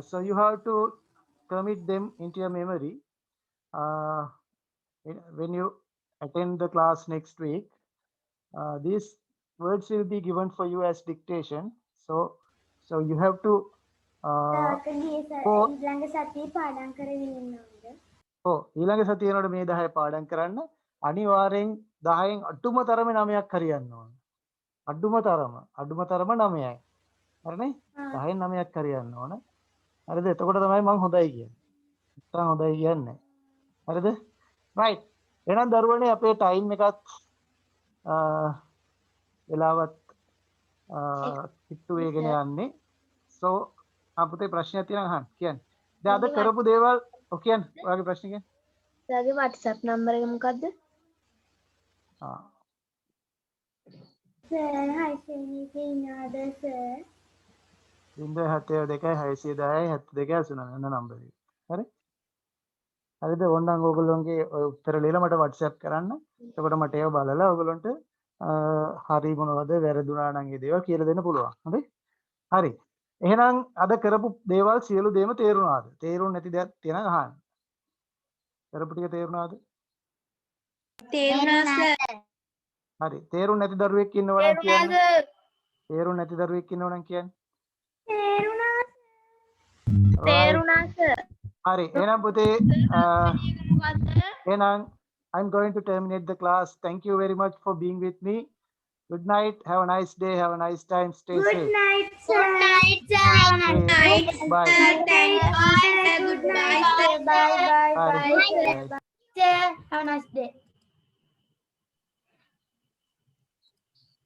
So you have to commit them into your memory. When you attend the class next week, these words will be given for you as dictation. So you have to ඊළඟ සතියේ පාඩම් කරගෙන ඉන්නවද? ඊළඟ සතියේ යනකොට මේ 10 පාඩම් කරන්න අනිවාර්යෙන් 10න් අඩුම තරමේ 9ක් හරියන්න ඕන. අඩුම තරම 9යි. හරිනේ? 10න් 9ක් හරියන්න ඕන. හරිද? එතකොට තමයි මම හොඳයි කියන්නේ. නැත්නම් හොඳයි කියන්නේ. හරිද? right. එහෙනම් දරුවනේ අපේ ටයිම් එකත් වෙලාවත් කිට්ටු වේගෙන යන්නේ. so අපිට ප්‍රශ්නයක් තියෙනවා අහන්න කියන්න. දැන් අද කරපු දේවල් ඔය කියන්න. ඔයාගේ ප්‍රශ්න කියන්න. ඔයාගේ WhatsApp number එක මොකද්ද? සර් 6 එකේ ඉන්නවද සර්? 072 610 72 89 යන නම්බර් එක. හරි? හරිද? ඕනනම් ඕගොල්ලෝගේ ඔය උත්තර ලියලා මට WhatsApp කරන්න. එතකොට මට ඒව බලලා ඕගොල්ලන්ට හරි මොනවද වැරදුනා නම් ඒ දේවල් කියලා දෙන්න පුළුවන්. හරි? හරි. එහෙනම් අද කරපු දේවල් සියලු දේම තේරුණාද? තේරුම් නැති දේවල් තියෙනවා අහන්න. කරපු ටික තේරුණාද? හරි. තේරුම් නැති දරුවෙක් ඉන්නවනම් කියන්නේ. තේරුම් නැති දරුවෙක් ඉන්නවනම් කියන්නේ. තේරුණා සර්. හරි. එහෙනම් පුතේ එහෙනම් I'm going to terminate the class. Thank you very much for being with me. Good night. Have a nice day. Have a nice time. Stay safe. Good night, sir. Have a nice day. Bye. Good night, sir. Bye, bye, bye. Bye. Sir, have a nice day.